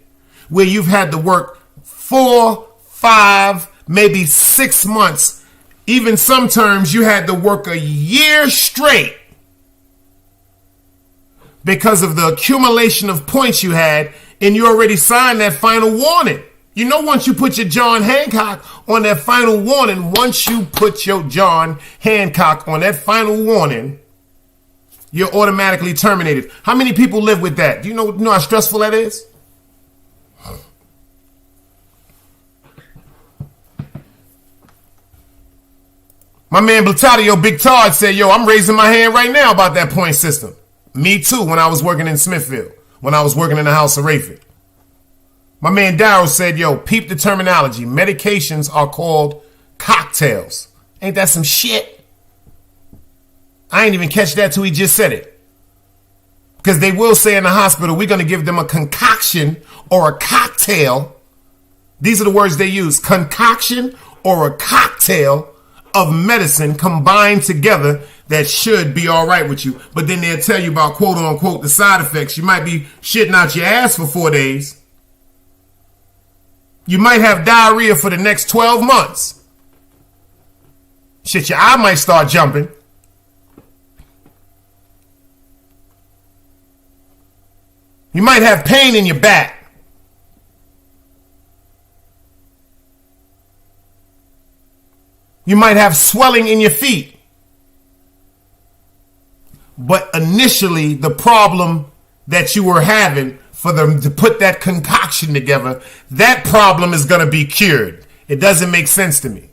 [SPEAKER 2] where you've had to work 4, 5, maybe 6 months? Even some terms you had to work a year straight because of the accumulation of points you had, and you already signed that final warning. You know, once you put your John Hancock on that final warning, you're automatically terminated. How many people live with that? Do you know how stressful that is? My man Blatadio Big Todd said, yo, I'm raising my hand right now about that point system. Me too, when I was working in Smithfield, when I was working in the House of Rayford. My man Darryl said, yo, peep the terminology. Medications are called cocktails. Ain't that some shit? I ain't even catch that till he just said it. Because they will say in the hospital, we're going to give them a concoction or a cocktail. These are the words they use. Concoction or a cocktail of medicine combined together that should be all right with you. But then they'll tell you about, quote unquote, the side effects. You might be shitting out your ass for 4 days. You might have diarrhea for the next 12 months. Shit, your eye might start jumping. You might have pain in your back. You might have swelling in your feet. But initially, the problem that you were having, for them to put that concoction together, that problem is going to be cured. It doesn't make sense to me.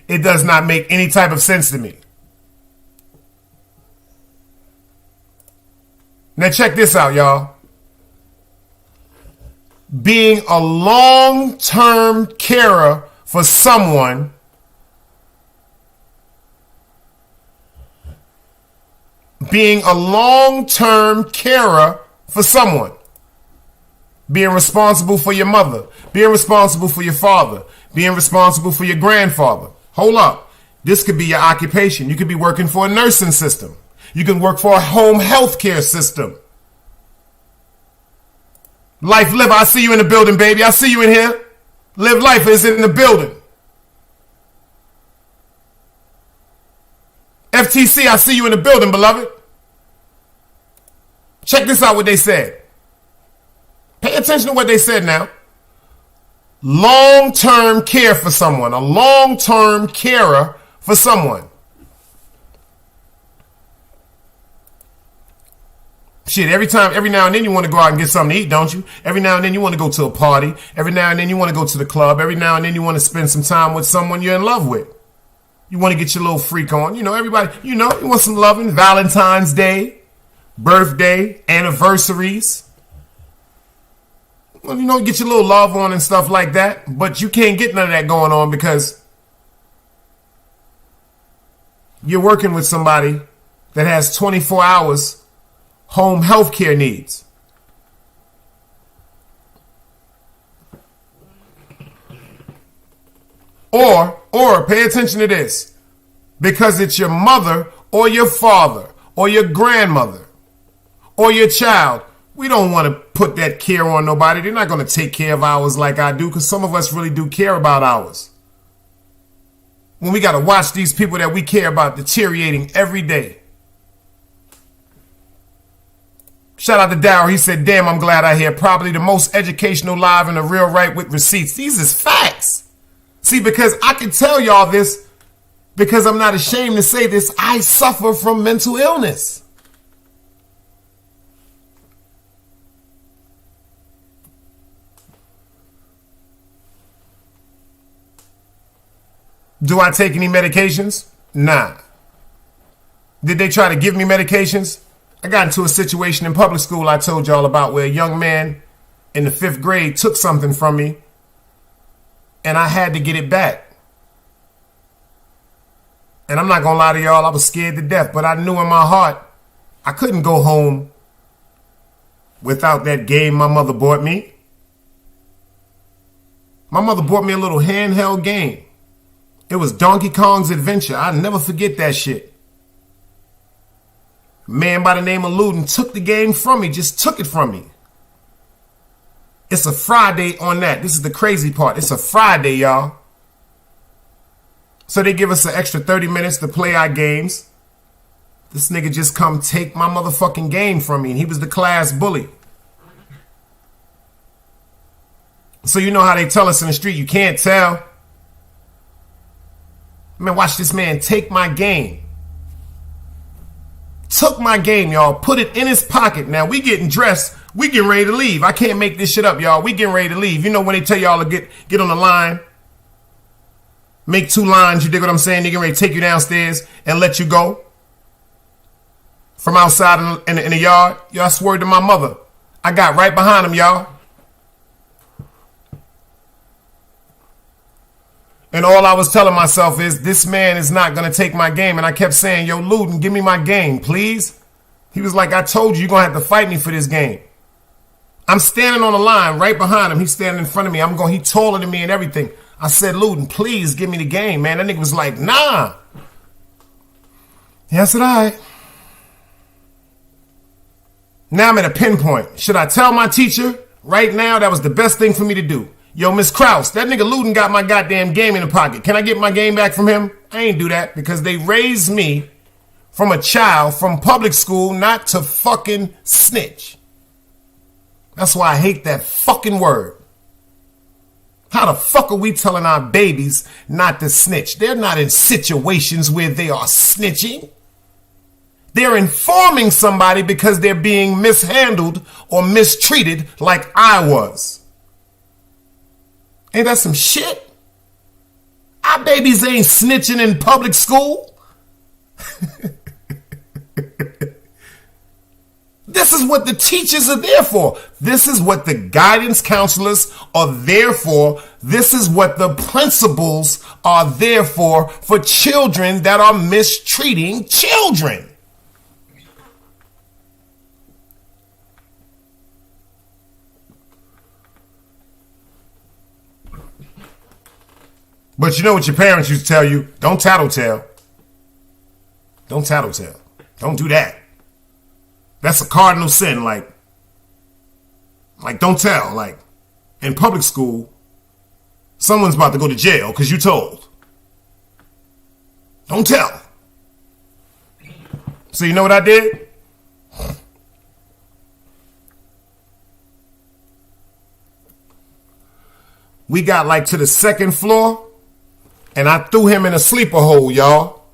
[SPEAKER 2] It does not make any type of sense to me. Now check this out, y'all. Being a long-term carer for someone being responsible for your mother, being responsible for your father, being responsible for your grandfather. Hold up. This could be your occupation. You could be working for a nursing system. You can work for a home health care system. Life Live, I see you in the building, baby. I see you in here. Live Life is in the building. FTC, I see you in the building, beloved. Check this out what they said. Pay attention to what they said now. Long-term care for someone. A long-term carer for someone. Shit, every now and then you want to go out and get something to eat, don't you? Every now and then you want to go to a party. Every now and then you want to go to the club. Every now and then you want to spend some time with someone you're in love with. You want to get your little freak on. You know, everybody, you want some loving. Valentine's Day, birthday, anniversaries. Well, get your little love on and stuff like that. But you can't get none of that going on because you're working with somebody that has 24 hours home health care needs. Or pay attention to this, because it's your mother or your father or your grandmother or your child. We don't want to put that care on nobody. They're not going to take care of ours like I do, because some of us really do care about ours. When we got to watch these people that we care about deteriorating every day. Shout out to Dow. He said, damn, I'm glad I hear probably the most educational live in the real right with receipts. These is facts. See, because I can tell y'all this because I'm not ashamed to say this. I suffer from mental illness. Do I take any medications? Nah. Did they try to give me medications? I got into a situation in public school I told y'all about where a young man in the 5th grade took something from me and I had to get it back. And I'm not going to lie to y'all, I was scared to death, but I knew in my heart I couldn't go home without that game my mother bought me. My mother bought me a little handheld game. It was Donkey Kong's Adventure. I'll never forget that shit. A man by the name of Luden took the game from me, just took it from me. It's a Friday on that. This is the crazy part. It's a Friday, y'all. So they give us an extra 30 minutes to play our games. This nigga just come take my motherfucking game from me, and he was the class bully. So you know how they tell us in the street, you can't tell. Man, watch this man take my game. Took my game, y'all. Put it in his pocket. Now we getting dressed. We getting ready to leave. I can't make this shit up, y'all. We getting ready to leave. You know when they tell y'all to get on the line, make 2 lines. You dig what I'm saying? They getting ready to take you downstairs and let you go from outside in the yard. Y'all, I swear to my mother, I got right behind him, y'all. And all I was telling myself is, this man is not going to take my game. And I kept saying, yo, Luden, give me my game, please. He was like, I told you, you're going to have to fight me for this game. I'm standing on the line right behind him. He's standing in front of me. He taller than me and everything. I said, Luden, please give me the game, man. That nigga was like, nah. Yeah, I said, all right. Now I'm at a pinpoint. Should I tell my teacher right now that was the best thing for me to do? Yo, Miss Krause, that nigga Luden got my goddamn game in the pocket. Can I get my game back from him? I ain't do that because they raised me from a child from public school not to fucking snitch. That's why I hate that fucking word. How the fuck are we telling our babies not to snitch? They're not in situations where they are snitching. They're informing somebody because they're being mishandled or mistreated like I was. Ain't that some shit? Our babies ain't snitching in public school. This is what the teachers are there for. This is what the guidance counselors are there for. This is what the principals are there for children that are mistreating children. But you know what your parents used to tell you? Don't tattletale. Don't tattletale. Don't do that. That's a cardinal sin. Like don't tell. Like in public school, someone's about to go to jail because you told. Don't tell. So you know what I did? We got like to the 2nd floor. And I threw him in a sleeper hole, y'all,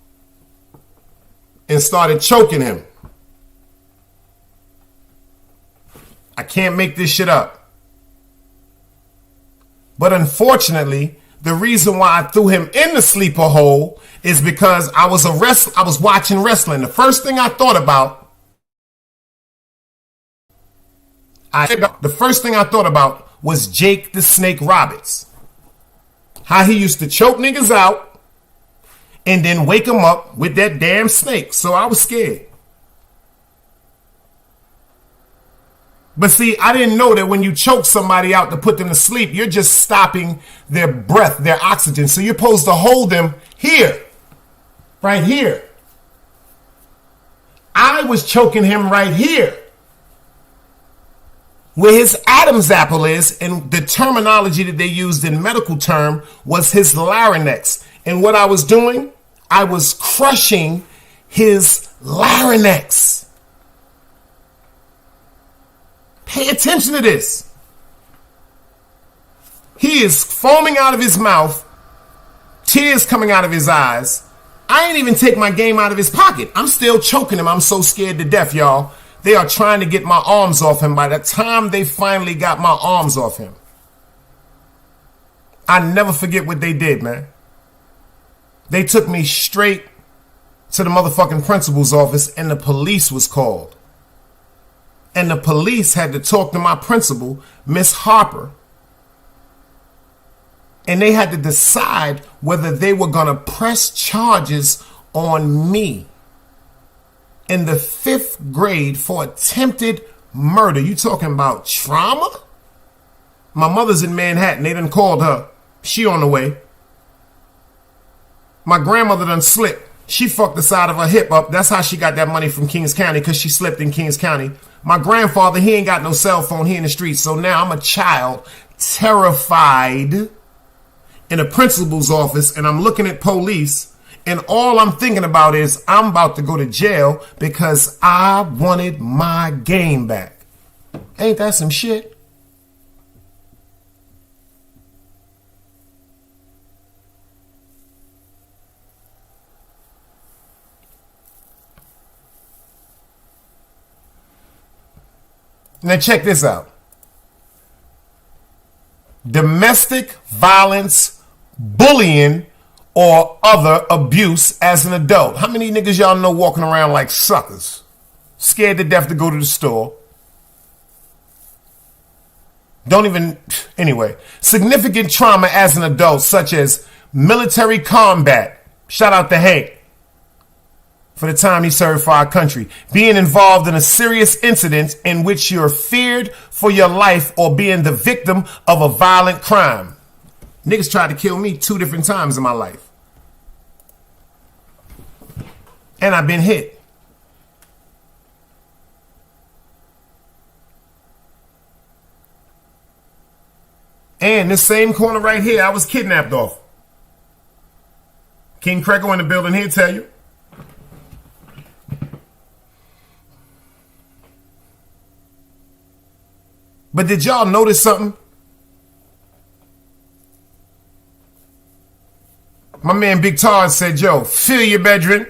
[SPEAKER 2] and started choking him. I can't make this shit up. But unfortunately, the reason why I threw him in the sleeper hole is because I was watching wrestling. The first thing I thought about The first thing I thought about was Jake the Snake Roberts. How he used to choke niggas out and then wake them up with that damn snake. So I was scared. But see, I didn't know that when you choke somebody out to put them to sleep, you're just stopping their breath, their oxygen. So you're supposed to hold them here, right here. I was choking him right here, where his Adam's apple is, and the terminology that they used in medical term was his larynx. And what I was doing, I was crushing his larynx. Pay attention to this. He is foaming out of his mouth, tears coming out of his eyes. I ain't even take my game out of his pocket. I'm still choking him. I'm so scared to death, y'all. They are trying to get my arms off him. By the time they finally got my arms off him, I never forget what they did, man. They took me straight to the motherfucking principal's office, and the police was called. And the police had to talk to my principal, Miss Harper. And they had to decide whether they were going to press charges on me in the 5th grade for attempted murder. You talking about trauma? My mother's in Manhattan. They done called her. She on the way. My grandmother done slipped. She fucked the side of her hip up. That's how she got that money from Kings County, because she slipped in Kings County. My grandfather, he ain't got no cell phone. He in the streets. So now I'm a child, terrified, in a principal's office, and I'm looking at police, and all I'm thinking about is I'm about to go to jail because I wanted my game back. Ain't that some shit? Now check this out. Domestic violence, bullying, or other abuse as an adult. How many niggas y'all know walking around like suckers? Scared to death to go to the store. Anyway. Significant trauma as an adult, such as military combat. Shout out to Hank for the time he served for our country. Being involved in a serious incident in which you're feared for your life, or being the victim of a violent crime. Niggas tried to kill me 2 different times in my life. And I've been hit. And this same corner right here, I was kidnapped off. King Crego in the building here tell you. But did y'all notice something? My man Big Tard said, yo, fill your bedroom.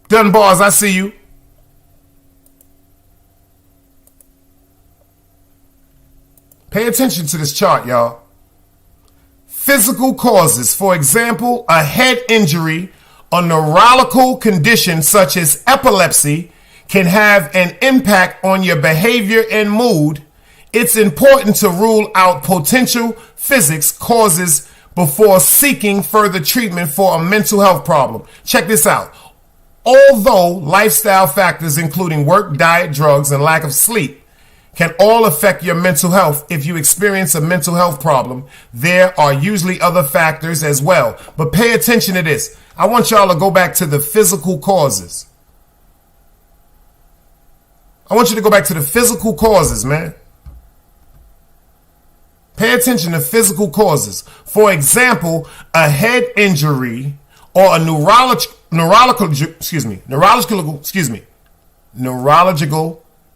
[SPEAKER 2] Dunbars, I see you. Pay attention to this chart, y'all. Physical causes. For example, a head injury, a neurological condition such as epilepsy can have an impact on your behavior and mood. It's important to rule out potential physics causes before seeking further treatment for a mental health problem. Check this out. Although lifestyle factors, including work, diet, drugs, and lack of sleep, can all affect your mental health, if you experience a mental health problem, there are usually other factors as well. But pay attention to this. I want y'all to go back to the physical causes. I want you to go back to the physical causes, man. Pay attention to physical causes. For example, a head injury or a neurological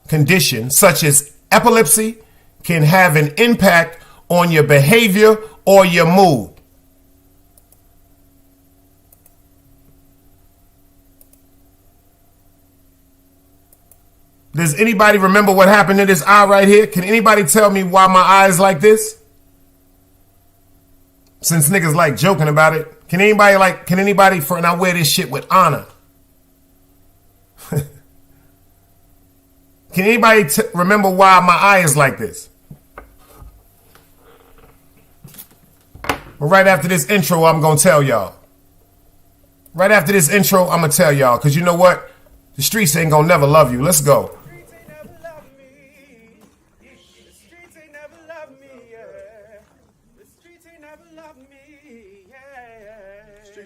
[SPEAKER 2] condition such as epilepsy can have an impact on your behavior or your mood. Does anybody remember what happened to this eye right here? Can anybody tell me why my eye is like this? Since niggas like joking about it, can anybody and I wear this shit with honor. Can anybody remember why my eye is like this? But right after this intro, I'm going to tell y'all. Right after this intro, I'm going to tell y'all. Because you know what? The streets ain't going to never love you. Let's go.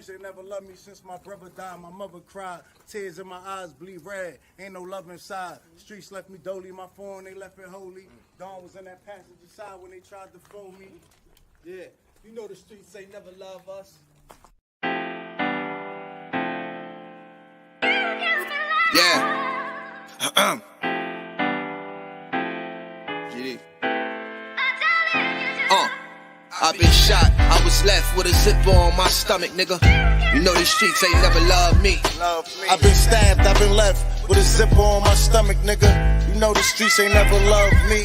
[SPEAKER 3] They never loved me since my brother died. My mother cried, tears in my eyes bleed red. Ain't no love inside. Streets left me dolly, my phone they left it holy. Dawn was in that passenger side when they tried to phone me. Yeah, you know the streets ain't never love us.
[SPEAKER 1] Yeah. GD. I've been shot, I was left with a zipper on my stomach, nigga. You know these streets ain't never loved me.
[SPEAKER 3] I've been stabbed, I've been left with a zipper on my stomach, nigga. You know the streets ain't never loved me.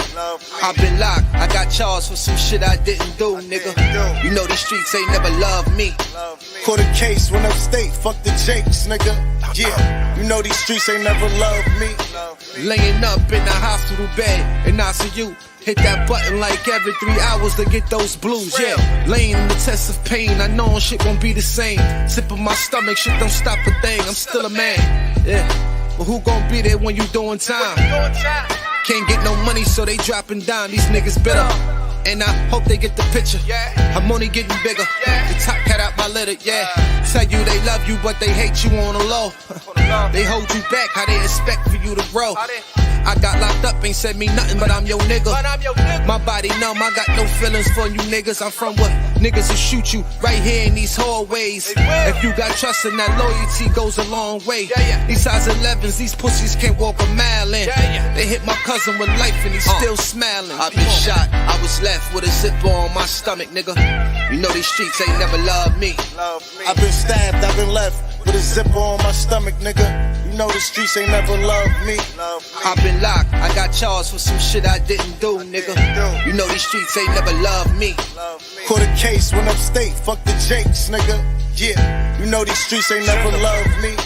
[SPEAKER 1] I've been locked, I got charged for some shit I didn't do, nigga. You know these streets ain't never loved me.
[SPEAKER 3] Caught a case, went upstate, fuck the Jakes, nigga. Yeah, you know these streets ain't never loved me.
[SPEAKER 1] Laying up in the hospital bed in ICU. Hit that button like every 3 hours to get those blues, yeah. Laying in the test of pain, I know shit won't be the same. Sipping my stomach, shit don't stop a thing, I'm still a man, yeah. But who gon' be there when you doing time? Can't get no money, so they dropping down, these niggas bitter. And I hope they get the picture. I'm only getting bigger. The top cat out my litter, yeah. Tell you they love you, but they hate you on the low. They hold you back, how they expect for you to grow. I got locked up, ain't said me nothing, but I'm your nigga. My body numb, I got no feelings for you niggas. I'm from what niggas will shoot you right here in these hallways. If you got trust in that loyalty goes a long way. These size 11s, these pussies can't walk a mile in. They hit my cousin with life and he's still smiling. I've been shot, I was left with a zipper on my stomach, nigga. You know these streets ain't never loved me.
[SPEAKER 3] I've been stabbed, I've been left with a zipper on my stomach, nigga. You know the streets ain't never loved me.
[SPEAKER 1] I've been locked, I got charged for some shit I didn't do, nigga. You know these streets ain't never loved me.
[SPEAKER 3] Caught a case, went upstate, fuck the Jakes, nigga. Yeah, you know these streets ain't never loved me.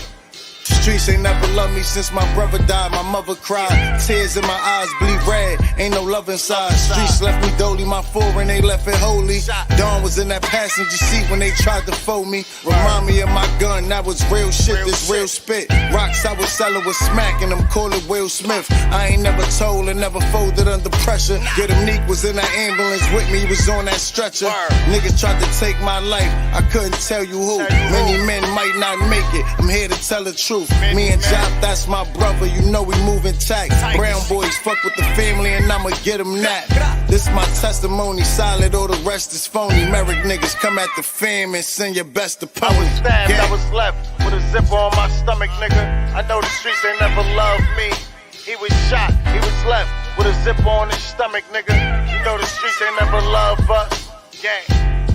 [SPEAKER 3] Streets ain't never loved me since my brother died. My mother cried, tears in my eyes bleed red. Ain't no love inside. Streets left me dolly, my foreign they left it holy. Dawn was in that passenger seat when they tried to fold me. Remind me of my gun, that was real shit, this real spit. Rocks I was selling was smacking them, call it Will Smith. I ain't never told and never folded under pressure. Yeah, the Neek was in that ambulance with me, he was on that stretcher. Niggas tried to take my life, I couldn't tell you who. Many men might not make it, I'm here to tell the truth. Me and Jop, that's my brother, you know we moving tight. Brown boys fuck with the family and I'ma get them that. This my testimony, solid, all the rest is phony. Merrick niggas come at the fam and send your best opponent. I was stabbed, I was left with a zipper on my stomach, nigga. I know the streets ain't never loved me. He was shot, he was left with a zipper on his stomach, nigga. You know the streets ain't never loved us. Gang,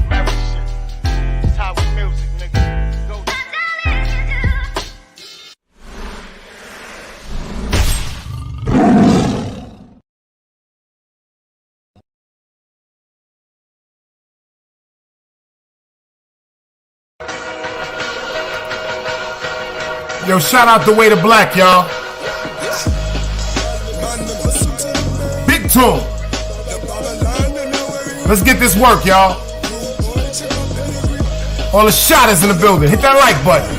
[SPEAKER 3] Merrick shit, it's how we music, nigga.
[SPEAKER 2] Yo, shout out the Way to Black, y'all. Big tune. Let's get this work, y'all. All the shotters in the building. Hit that like button.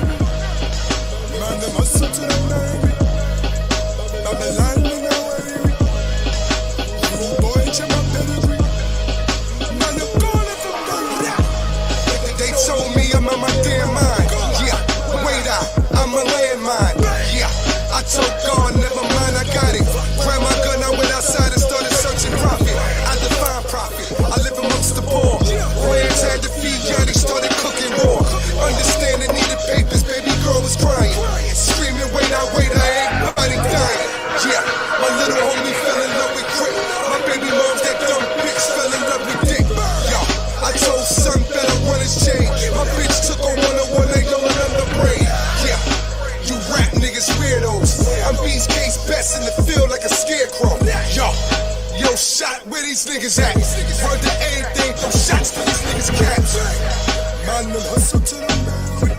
[SPEAKER 4] They told me I'm on my damn mind. Yeah, wait out. I'm a landmine, yeah. I told God, never mind, I got it. Grabbed my gun, I went outside and started searching profit. I define profit, I live amongst the poor. Friends had to feed, yeah, they started cooking raw. Understand they needed papers, baby girl was crying. Screaming, wait, I ain't nobody dying. Yeah, my little homie fell in love with Crit. My baby mom's that dumb bitch fell in love with Dick. Yo, I told son better run his chain. My bitch took on 101, they going under brain. Yeah, you rap niggas weirdos. I'm Beast Case best in the field like a scarecrow. Yo, shot where these niggas at? Heard to anything from shots to these niggas cats. Man, them hustle to the man.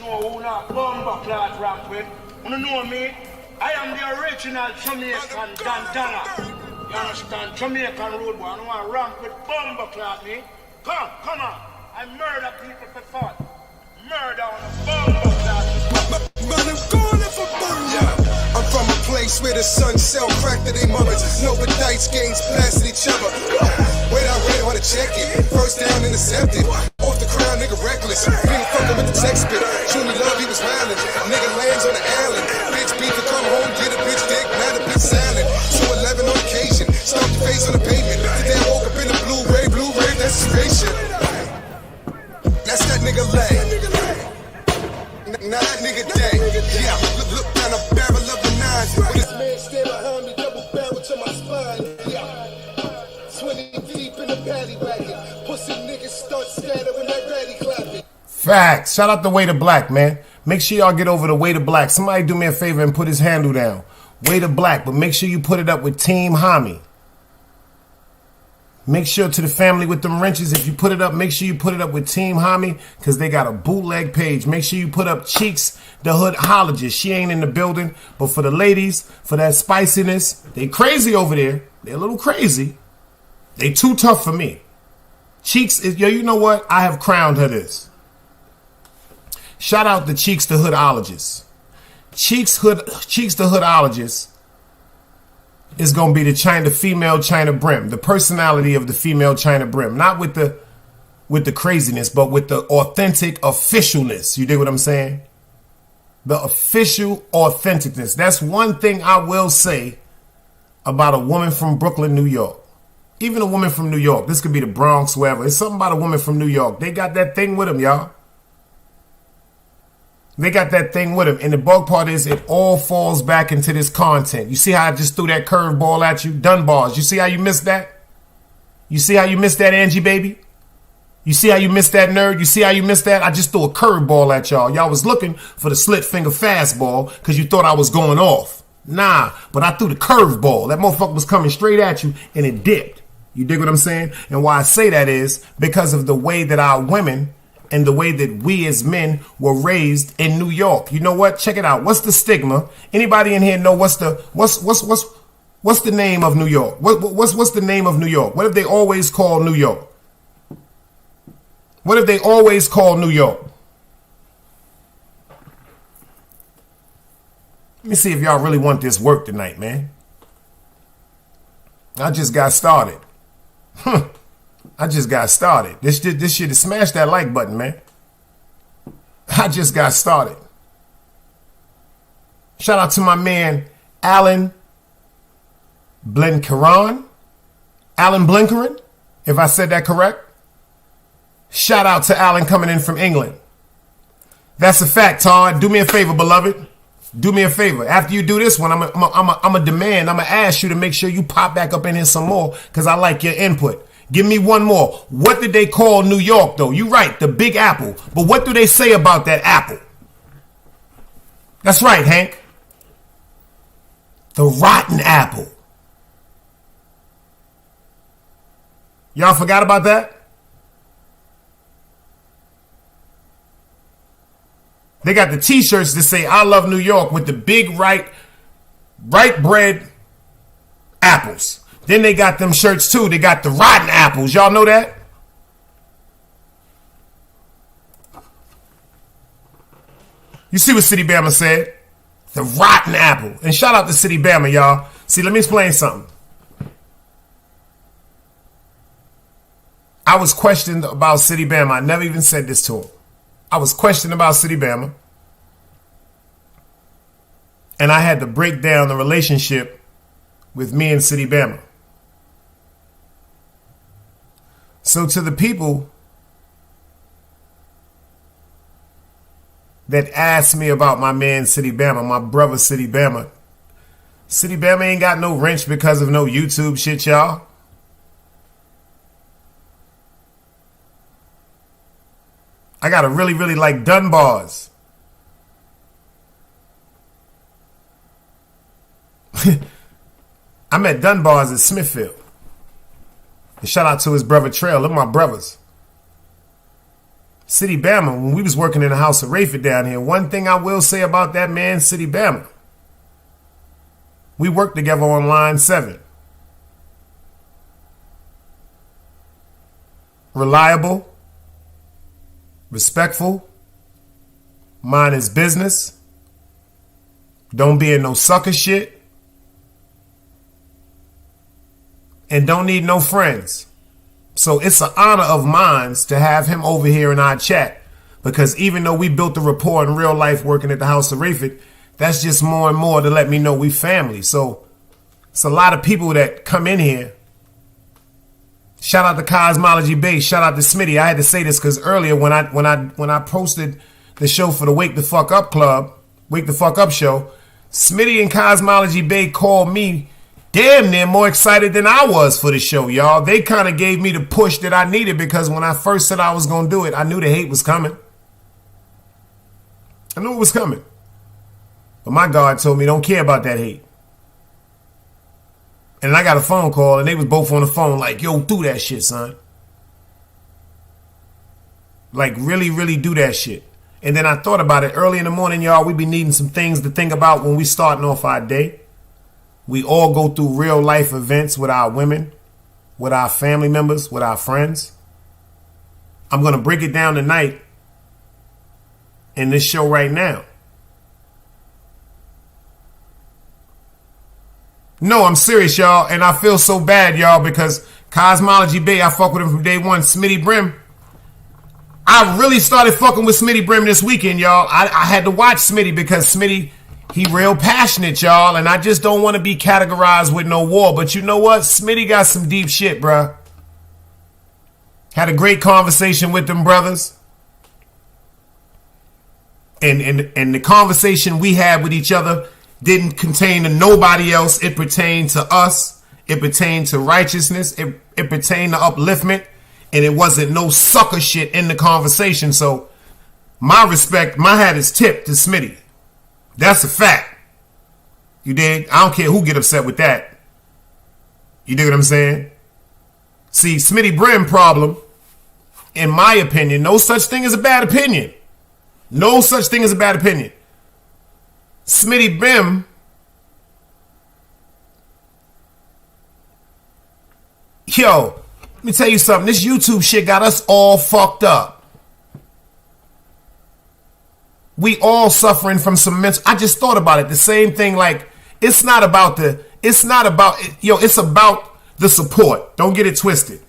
[SPEAKER 3] No, who not bomb cloth rap with? You know me?
[SPEAKER 5] I am the original Jamaican Dandana. You understand? Jamaican road boy. I don't want to ramp with bomber clock me. Come on. I murder people for fun. Murder on a bomber clock.
[SPEAKER 4] Man, I'm going for fun, yeah. I'm from a place where the sun sell crack to their mothers. No but dice games blasting each other. Wait, I wanna check it. First down, intercepted. Off the crown, nigga reckless. Been fucking with the text bit. Junior Love, he was violent. Nigga lands on the island. Bitch beat to come home, get a bitch dick, now the bitch silent. So 11 on occasion. Stomp your face on the pavement. Today I woke up in the Blu-ray, that's a spaceship. That's that nigga Lay. Now that nigga day. Yeah, look down the barrel of the nines. With his man stand behind me, double barrel to my spine. Yeah, 20 deep in the paddy wagon. Pussy niggas start scattering that ratty clapping.
[SPEAKER 2] Facts. Shout out to Way to Black, man. Make sure y'all get over to Way to Black. Somebody do me a favor and put his handle down. Way to Black, but make sure you put it up with Team Hami. Make sure to the family with them wrenches, if you put it up, make sure you put it up with Team Hami, because they got a bootleg page. Make sure you put up Cheeks, the hoodologist. She ain't in the building, but for the ladies, for that spiciness, they crazy over there. They're a little crazy. They too tough for me. Cheeks is, yo, you know what? I have crowned her this. Shout out to Cheeks, the hoodologist. Cheeks, the hoodologist is going to be the female China Brim, the personality of the female China Brim, not with the craziness, but with the authentic officialness. You dig what I'm saying? The official authenticness. That's one thing I will say about a woman from Brooklyn, New York. Even a woman from New York. This could be the Bronx, wherever. It's something about a woman from New York. They got that thing with them, y'all. They got that thing with them. And the bug part is it all falls back into this content. You see how I just threw that curveball at you? Dunbars. You see how you missed that? You see how you missed that, Angie, baby? You see how you missed that, nerd? You see how you missed that? I just threw a curveball at y'all. Y'all was looking for the slit finger fastball because you thought I was going off. Nah, but I threw the curveball. That motherfucker was coming straight at you and it dipped. You dig what I'm saying? And why I say that is because of the way that our women and the way that we as men were raised in New York. You know what? Check it out. What's the stigma? Anybody in here know what's the name of New York? What's the name of New York? What have they always called New York? What have they always called New York? Let me see if y'all really want this work tonight, man. I just got started. I just got started. This shit is smash that like button, man. I just got started. Shout out to my man, Alan Blinkeron. Alan Blinkeron, if I said that correct. Shout out to Alan coming in from England. That's a fact, Todd. Do me a favor, beloved. Do me a favor. After you do this one, I'm a ask you to make sure you pop back up in here some more because I like your input. Give me one more. What did they call New York, though? You're right, the Big Apple. But what do they say about that apple? That's right, Hank. The rotten apple. Y'all forgot about that? They got the t-shirts that say, I love New York with the big right bread apples. Then they got them shirts too. They got the rotten apples. Y'all know that? You see what City Bama said? The rotten apple. And shout out to City Bama, y'all. See, let me explain something. I was questioned about City Bama. I never even said this to him. I was questioned about City Bama. And I had to break down the relationship with me and City Bama. So to the people that asked me about my man City Bama, my brother City Bama ain't got no wrench because of no YouTube shit, y'all. I gotta really, really like Dunbars. I met Dunbars at Smithfield. And shout out to his brother Trail. They're my brothers. City Bama, when we was working in the house of Rayford down here, one thing I will say about that man, City Bama, We work together on line 7. Reliable, respectful, mind his business, don't be in no sucker shit, and don't need no friends. So it's an honor of mine to have him over here in our chat, because even though we built a rapport in real life working at the House of Rafik, that's just more and more to let me know we family. So it's a lot of people that come in here. Shout out to Cosmology Base. Shout out to Smitty. I had to say this because earlier when I posted the show for the Wake the Fuck Up Club, Wake the Fuck Up show, Smitty and Cosmology Bay called me damn near more excited than I was for the show, y'all. They kind of gave me the push that I needed, because when I first said I was going to do it, I knew the hate was coming. I knew it was coming. But my God told me don't care about that hate. And I got a phone call, and they was both on the phone like, yo, do that shit, son. Like, really, really do that shit. And then I thought about it early in the morning, y'all. We be needing some things to think about when we starting off our day. We all go through real life events with our women, with our family members, with our friends. I'm going to break it down tonight in this show right now. No, I'm serious, y'all. And I feel so bad, y'all, because Cosmology Bay, I fuck with him from day one. Smitty Brim. I really started fucking with Smitty Brim this weekend, y'all. I had to watch Smitty because Smitty, he real passionate, y'all. And I just don't want to be categorized with no war. But you know what? Smitty got some deep shit, bruh. Had a great conversation with them brothers. And the conversation we had with each other didn't contain to nobody else. It pertained to us. It pertained to righteousness. It pertained to upliftment. And it wasn't no sucker shit in the conversation. So my respect, my hat is tipped to Smitty. That's a fact. You dig? I don't care who get upset with that. You dig what I'm saying? See, Smitty Brim problem, in my opinion, no such thing as a bad opinion. No such thing as a bad opinion. Smitty Brim yo, let me tell you something. This YouTube shit got us all fucked up. We all suffering from some mental. I just thought about it. The same thing, like, it's about the support. Don't get it twisted.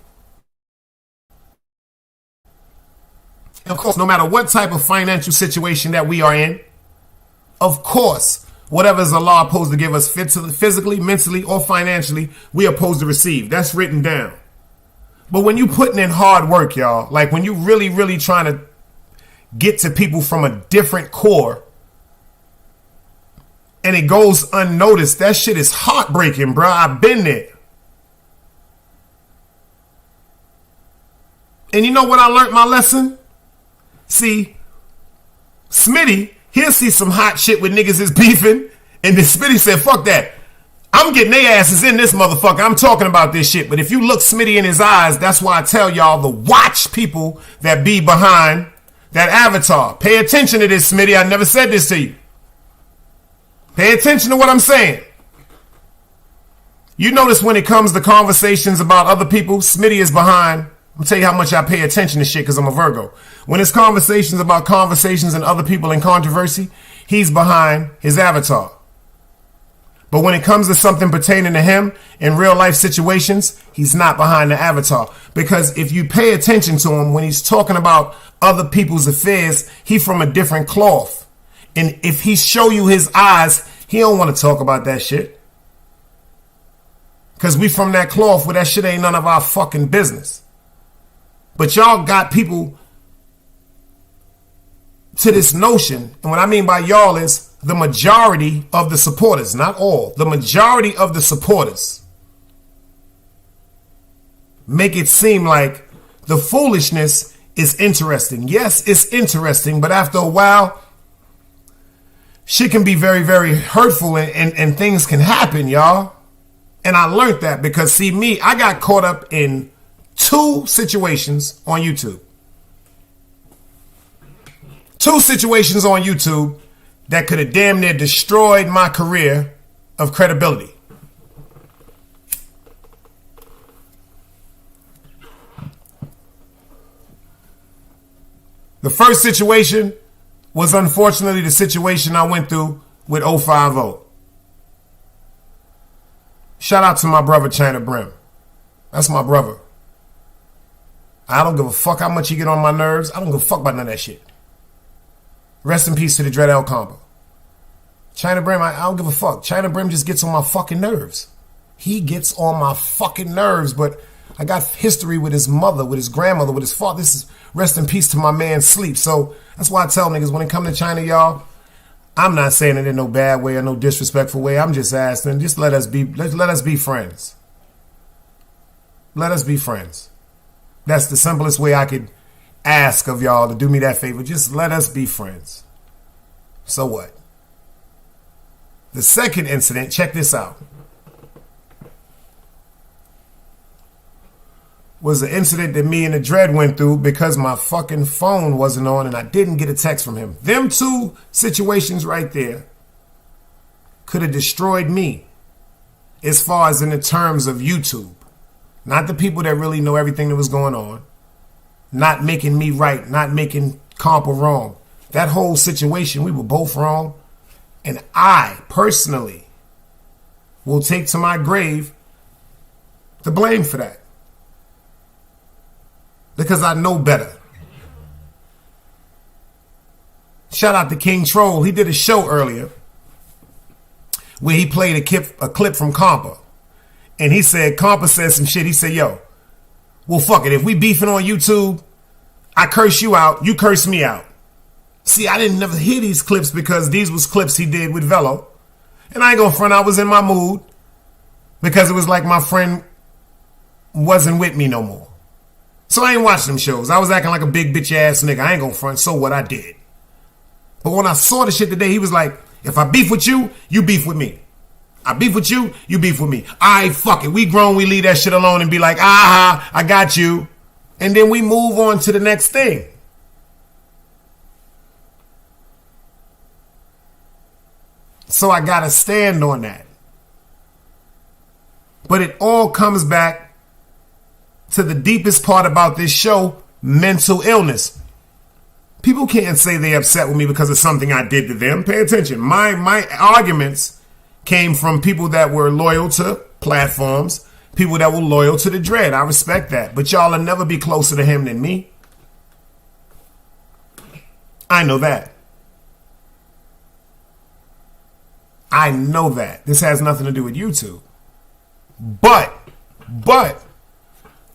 [SPEAKER 2] And of course, no matter what type of financial situation that we are in, of course, whatever is Allah supposed to give us physically, mentally, or financially, we are supposed to receive. That's written down. But when you putting in hard work, y'all, like when you really, really trying to get to people from a different core and it goes unnoticed, that shit is heartbreaking, bro. I've been there. And you know what I learned my lesson? See, Smitty, he'll see some hot shit with niggas is beefing, and then Smitty said, fuck that. I'm getting their asses in this motherfucker. I'm talking about this shit. But if you look Smitty in his eyes, that's why I tell y'all to watch people that be behind that avatar. Pay attention to this, Smitty. I never said this to you. Pay attention to what I'm saying. You notice when it comes to conversations about other people, Smitty is behind. I'm tell you how much I pay attention to shit because I'm a Virgo. When it's conversations about conversations and other people in controversy, he's behind his avatar. But when it comes to something pertaining to him in real life situations, he's not behind the avatar. Because if you pay attention to him when he's talking about other people's affairs, he from a different cloth. And if he show you his eyes, he don't want to talk about that shit. Because we from that cloth where that shit ain't none of our fucking business. But y'all got people to this notion, and what I mean by y'all is the majority of the supporters, not all, the majority of the supporters make it seem like the foolishness is interesting. Yes, it's interesting, but after a while, shit can be very, very hurtful and things can happen, y'all. And I learned that because, see, me, I got caught up in 2 situations on YouTube. 2 situations on YouTube that could have damn near destroyed my career of credibility. The first situation was unfortunately the situation I went through with 050. Shout out to my brother China Brim. That's my brother. I don't give a fuck how much he get on my nerves. I don't give a fuck about none of that shit. Rest in peace to the Dread L Combo. China Brim, I don't give a fuck. China Brim just gets on my fucking nerves. He gets on my fucking nerves, but I got history with his mother, with his grandmother, with his father. This is rest in peace to my man Sleep. So that's why I tell niggas when it come to China, y'all, I'm not saying it in no bad way or no disrespectful way. I'm just asking, just let us be friends. Let us be friends. That's the simplest way I could ask of y'all to do me that favor. Just let us be friends. So what? The second incident, check this out, was an incident that me and the Dread went through because my fucking phone wasn't on and I didn't get a text from him. Them two situations right there could have destroyed me as far as in the terms of YouTube. Not the people that really know everything that was going on. Not making me right, not making Compa wrong. That whole situation, we were both wrong. And I, personally, will take to my grave the blame for that. Because I know better. Shout out to King Troll. He did a show earlier where he played a clip from Compa. And he said, Compa said some shit. He said, yo, well, fuck it. If we beefing on YouTube, I curse you out, you curse me out. See, I didn't never hear these clips because these was clips he did with Velo. And I ain't gonna front, I was in my mood because it was like my friend wasn't with me no more. So I ain't watched them shows. I was acting like a big bitch ass nigga. I ain't gonna front, so what, I did. But when I saw the shit today, he was like, if I beef with you, you beef with me. I beef with you, you beef with me. Alright, fuck it. We grown, we leave that shit alone and be like, aha, I got you. And then we move on to the next thing. So I gotta stand on that. But it all comes back to the deepest part about this show, mental illness. People can't say they upset with me because of something I did to them. Pay attention. My arguments came from people that were loyal to platforms, people that were loyal to the Dread. I respect that. But y'all will never be closer to him than me. I know that. I know that. This has nothing to do with YouTube. But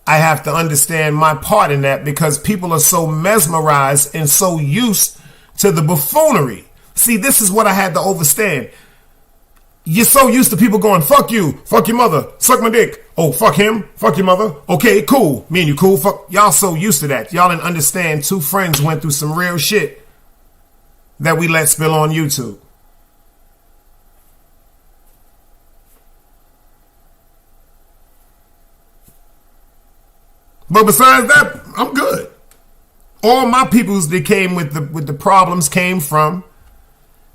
[SPEAKER 2] I have to understand my part in that because people are so mesmerized and so used to the buffoonery. See, this is what I had to understand. You're so used to people going, fuck you, fuck your mother, suck my dick. Oh, fuck him, fuck your mother. Okay, cool. Me and you cool. Fuck. Y'all so used to that. Y'all didn't understand two friends went through some real shit that we let spill on YouTube. But besides that, I'm good. All my peoples that came with the problems came from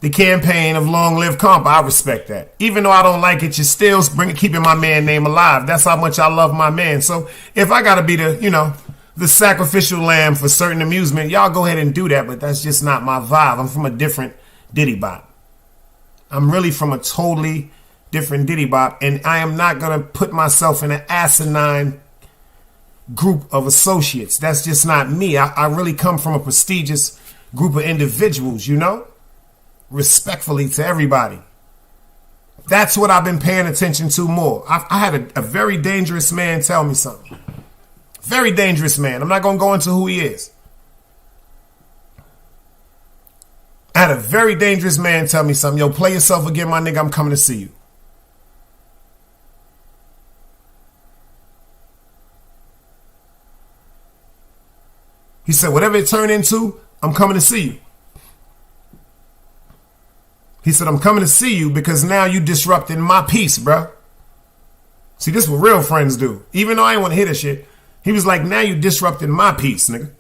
[SPEAKER 2] the campaign of Long Live Compa. I respect that. Even though I don't like it, you're still keeping my man name alive. That's how much I love my man. So if I gotta be the sacrificial lamb for certain amusement, y'all go ahead and do that. But that's just not my vibe. I'm from a different Diddy Bop. I'm really from a totally different Diddy Bop, and I am not gonna put myself in an asinine group of associates. That's just not me. I really come from a prestigious group of individuals, you know? Respectfully to everybody. That's what I've been paying attention to more. I had a very dangerous man tell me something. Very dangerous man. I'm not going to go into who he is. I had a very dangerous man tell me something. Yo, play yourself again, my nigga. I'm coming to see you. He said, whatever it turned into, I'm coming to see you. He said, I'm coming to see you because now you disrupting my peace, bruh. See, this is what real friends do. Even though I ain't want to hear this shit, he was like, now you disrupting my peace, nigga.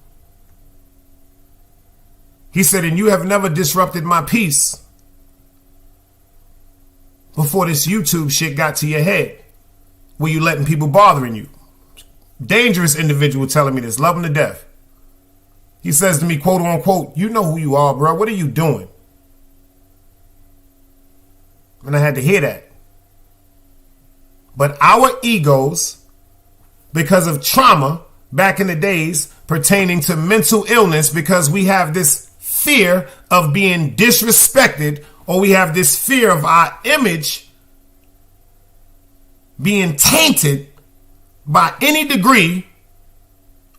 [SPEAKER 2] He said, and you have never disrupted my peace before this YouTube shit got to your head, where you letting people bothering you. Dangerous individual telling me this, love him to death. He says to me, quote unquote, you know who you are, bro. What are you doing? And I had to hear that. But our egos, because of trauma back in the days pertaining to mental illness, because we have this fear of being disrespected, or we have this fear of our image being tainted by any degree,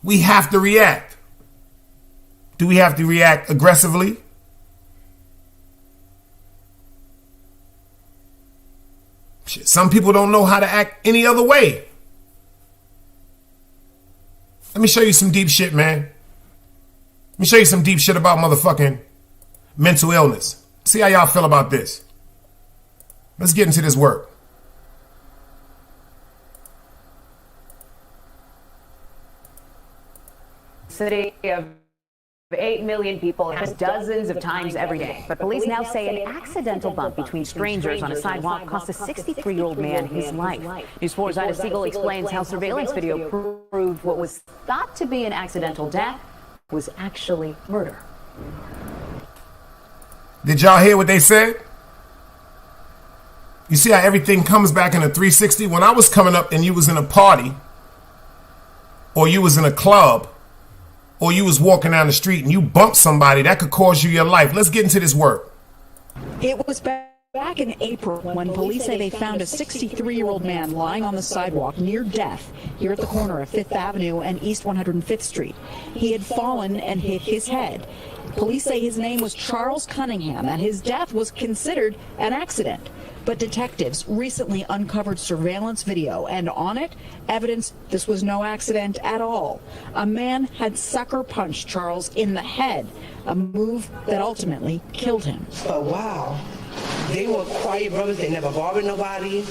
[SPEAKER 2] we have to react. Do we have to react aggressively? Shit, some people don't know how to act any other way. Let me show you some deep shit, man. Let me show you some deep shit about motherfucking mental illness. See how y'all feel about this. Let's get into this work.
[SPEAKER 6] City of 8 million people has dozens of times every day. But police now say an accidental bump between strangers on a sidewalk cost a 63-year-old man his life. News 4's Ida Siegel explains how surveillance video proved what was thought to be an accidental death was actually murder.
[SPEAKER 2] Did y'all hear what they said? You see how everything comes back in a 360? When I was coming up and you was in a party, or you was in a club, or you was walking down the street and you bumped somebody, that could cost you your life. Let's get into this work.
[SPEAKER 7] It was back in April when police say they found a 63-year-old man lying on the sidewalk near death here at the corner of 5th Avenue and East 105th Street. He had fallen and hit his head. Police say his name was Charles Cunningham and his death was considered an accident. But detectives recently uncovered surveillance video, and on it, evidence this was no accident at all. A man had sucker punched Charles in the head, a move that ultimately killed him.
[SPEAKER 8] But wow, they were quiet brothers. They never bothered nobody.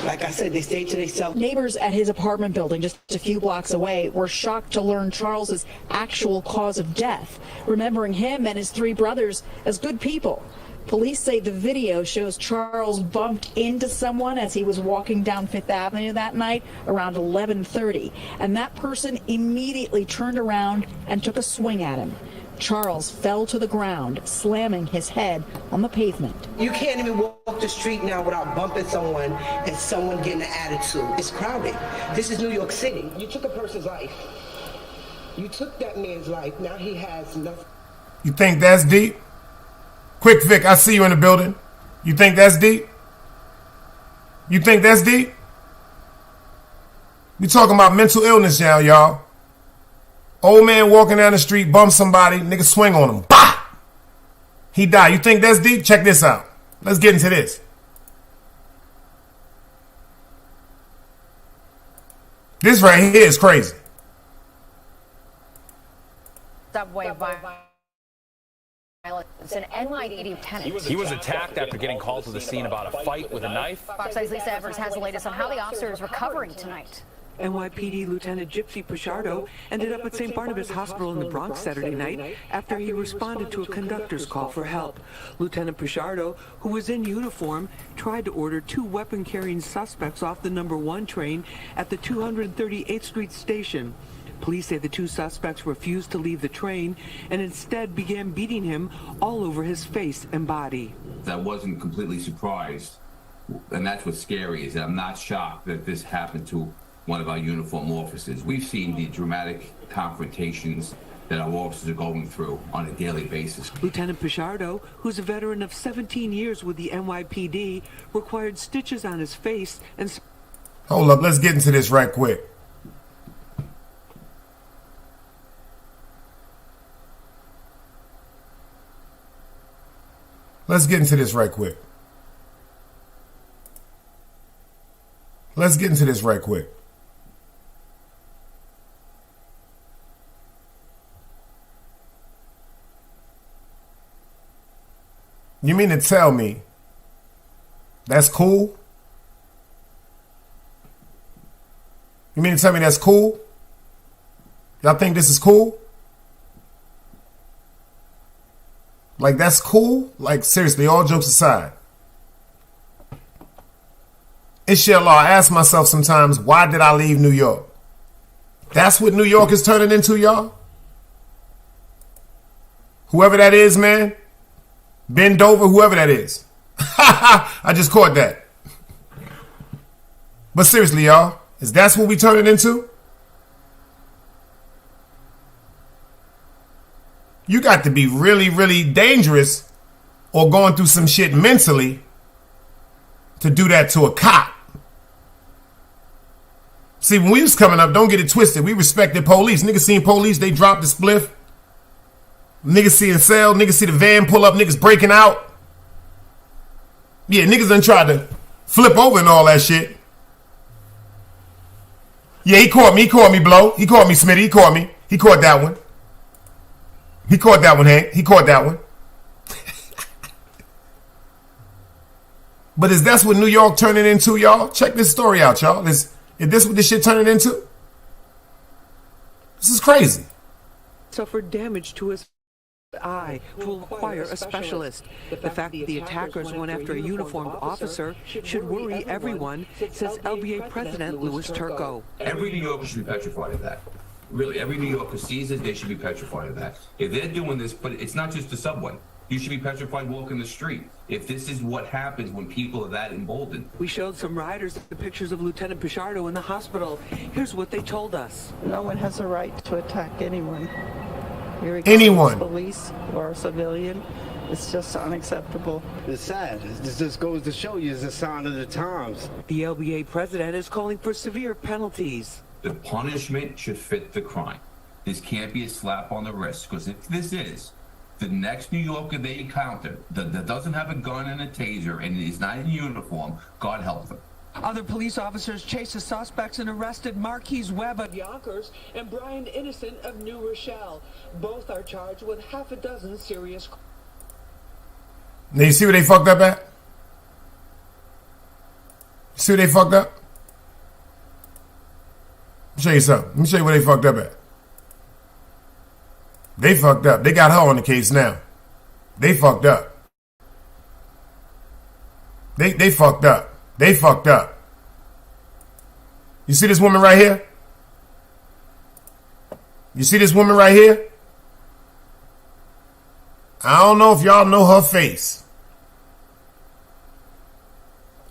[SPEAKER 8] Like I said, they stayed to themselves.
[SPEAKER 7] Neighbors at his apartment building just a few blocks away were shocked to learn Charles's actual cause of death, remembering him and his 3 brothers as good people. Police say the video shows Charles bumped into someone as he was walking down 5th Avenue that night around 11:30, and that person immediately turned around and took a swing at him. Charles fell to the ground, slamming his head on the pavement.
[SPEAKER 8] You can't even walk the street now without bumping someone and someone getting an attitude. It's crowded. This is New York City. You took a person's life. You took that man's life. Now he has nothing.
[SPEAKER 2] You think that's deep? Quick Vic, I see you in the building. You think that's deep? You think that's deep? We talking about mental illness now, y'all. Old man walking down the street, bump somebody, nigga swing on him. Bah! He died. You think that's deep? Check this out. Let's get into this. This right here is crazy.
[SPEAKER 6] Subway violence. An NYPD lieutenant.
[SPEAKER 9] He was attacked after getting called to the scene about a fight with a knife.
[SPEAKER 6] Fox 8's Lisa Evers has the latest on how the officer is recovering tonight.
[SPEAKER 10] NYPD Lieutenant Gypsy Pichardo ended up at St. Barnabas Hospital in the Bronx Saturday night after he responded to a conductor's call for help. Lieutenant Pichardo, who was in uniform, tried to order 2 weapon-carrying suspects off the number 1 train at the 238th Street station. Police say the 2 suspects refused to leave the train and instead began beating him all over his face and body.
[SPEAKER 11] I wasn't completely surprised, and that's what's scary, is that I'm not shocked that this happened to one of our uniform officers. We've seen the dramatic confrontations that our officers are going through on a daily basis.
[SPEAKER 10] Lieutenant Pichardo, who's a veteran of 17 years with the NYPD, required stitches on his face and...
[SPEAKER 2] Hold up, let's get into this right quick. Let's get into this right quick. Let's get into this right quick. You mean to tell me that's cool? You mean to tell me that's cool? Y'all think this is cool? Like, that's cool? Like, seriously, all jokes aside. Inshallah, I ask myself sometimes, why did I leave New York? That's what New York is turning into, y'all. Whoever that is, man. Bend over, whoever that is. I just caught that. But seriously, y'all, is that's what we turning into? You got to be really, really dangerous or going through some shit mentally to do that to a cop. See, when we was coming up, don't get it twisted, we respected police. Niggas seen police, they dropped the spliff. Niggas see a cell, niggas see the van pull up, niggas breaking out. Yeah, niggas done tried to flip over and all that shit. Yeah, he caught me, Blow. He caught me, Smitty, he caught me. He caught that one. He caught that one, Hank. He caught that one. But is that what New York turning into, y'all? Check this story out, y'all. Is this what this shit turning into? This is crazy.
[SPEAKER 10] Suffered damage to his eye will require a specialist. The fact that the attackers went after a uniformed officer should worry everyone, says LBA President Louis Turco.
[SPEAKER 11] Every New Yorker should be petrified of that. Really, every New Yorker sees it, they should be petrified of that. If they're doing this, but it's not just the subway. You should be petrified walking the street. If this is what happens when people are that emboldened.
[SPEAKER 10] We showed some riders the pictures of Lieutenant Pichardo in the hospital. Here's what they told us.
[SPEAKER 12] No one has a right to attack anyone.
[SPEAKER 2] Anyone.
[SPEAKER 12] Police or a civilian. It's just unacceptable.
[SPEAKER 13] It's sad. This just goes to show you it's a sign of the times.
[SPEAKER 10] The LBA president is calling for severe penalties.
[SPEAKER 11] The punishment should fit the crime. This can't be a slap on the wrist, because if this is the next New Yorker they encounter that doesn't have a gun and a taser and is not in uniform, God help them.
[SPEAKER 10] Other police officers chased the suspects and arrested Marquise Webb of Yonkers and Brian Innocent of New Rochelle. Both are charged with half a dozen serious crimes.
[SPEAKER 2] Now you see where they fucked up at? You see where they fucked up? Let me show you something. Let me show you where they fucked up at. They fucked up. They got her on the case now. They fucked up. They fucked up. They fucked up. You see this woman right here? You see this woman right here? I don't know if y'all know her face.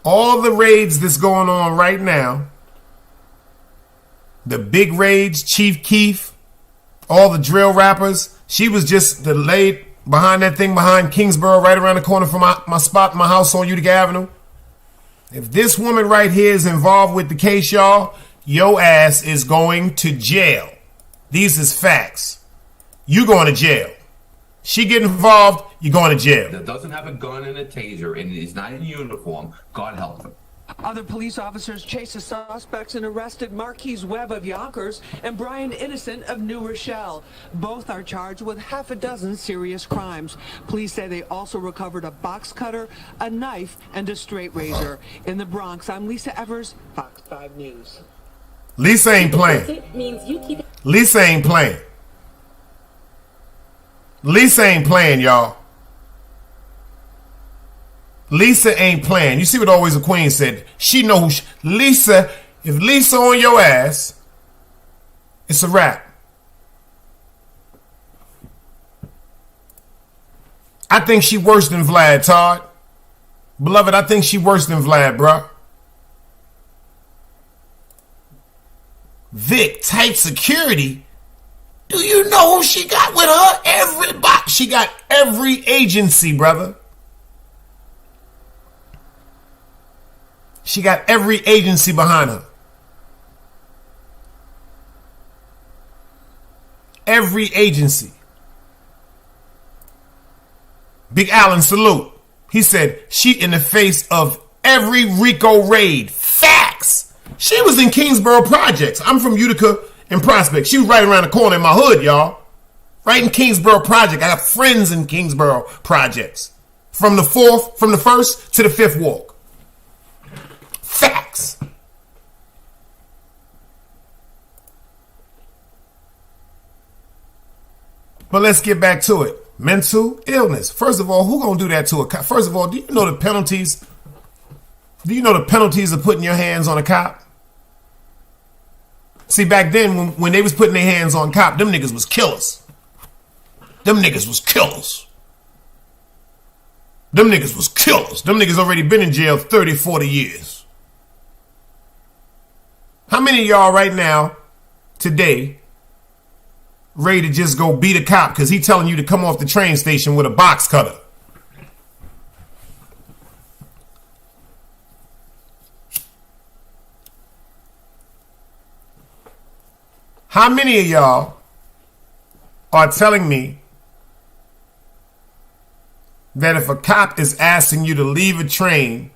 [SPEAKER 2] All the raids that's going on right now, the big raids, Chief Keef, all the drill rappers, she was just the laid behind that thing behind Kingsborough, right around the corner from my spot, my house on Utica Avenue. If this woman right here is involved with the case, y'all, your ass is going to jail. These is facts. You going to jail. She get involved, you going to jail.
[SPEAKER 11] That doesn't have a gun and a taser and is not in uniform, God help them.
[SPEAKER 10] Other police officers chased the suspects and arrested Marquise Webb of Yonkers and Brian Innocent of New Rochelle. Both are charged with half a dozen serious crimes. Police say they also recovered a box cutter, a knife, and a straight razor. In the Bronx, I'm Lisa Evers, Fox 5 News.
[SPEAKER 2] Lisa ain't playing. Lisa ain't playing. Lisa ain't playing, y'all. Lisa ain't playing. You see what Always a Queen said? She know who Lisa, if Lisa on your ass, it's a wrap. I think she worse than Vlad, Todd. Beloved, I think she worse than Vlad, bruh. Vic, tight security. Do you know who she got with her? Everybody. She got every agency, brother. She got every agency behind her. Every agency. Big Allen, salute. He said she in the face of every RICO raid. Facts. She was in Kingsborough Projects. I'm from Utica and Prospect. She was right around the corner in my hood, y'all. Right in Kingsborough Project. I got friends in Kingsborough Projects. From the first to the fifth walk. Facts. But let's get back to it. Mental illness. First of all, who gonna do that to a cop? First of all, do you know the penalties Do you know the penalties of putting your hands on a cop? See, back then, when they was putting their hands on cop, them niggas was killers. Them niggas was killers. Them niggas was killers. Them niggas already been in jail 30, 40 years. How many of y'all right now, today, ready to just go beat a cop because he telling you to come off the train station with a box cutter? How many of y'all are telling me that if a cop is asking you to leave a train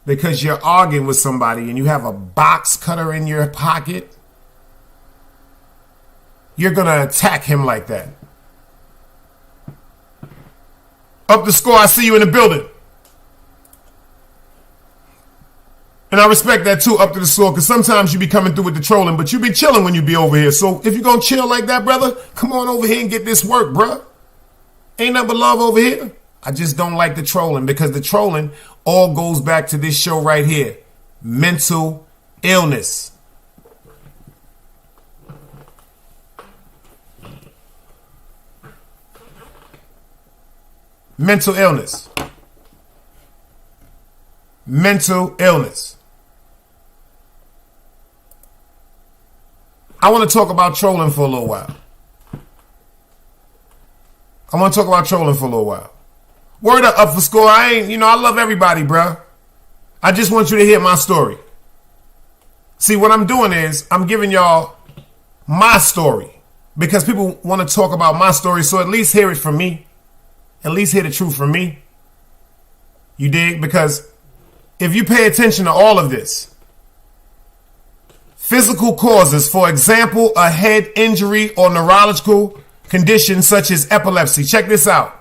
[SPEAKER 2] because you're arguing with somebody and you have a box cutter in your pocket, you're going to attack him like that? Up the score, I see you in the building. And I respect that too, up to the score, because sometimes you be coming through with the trolling, but you be chilling when you be over here. So if you're going to chill like that, brother, come on over here and get this work, bruh. Ain't nothing but love over here. I just don't like the trolling, because the trolling all goes back to this show right here. Mental illness. Mental illness. Mental illness. I want to talk about trolling for a little while. Word up for score. I love everybody, bruh. I just want you to hear my story. See, what I'm doing is I'm giving y'all my story because people want to talk about my story, so at least hear it from me. At least hear the truth from me. You dig? Because if you pay attention to all of this, physical causes, for example, a head injury or neurological condition such as epilepsy. Check this out.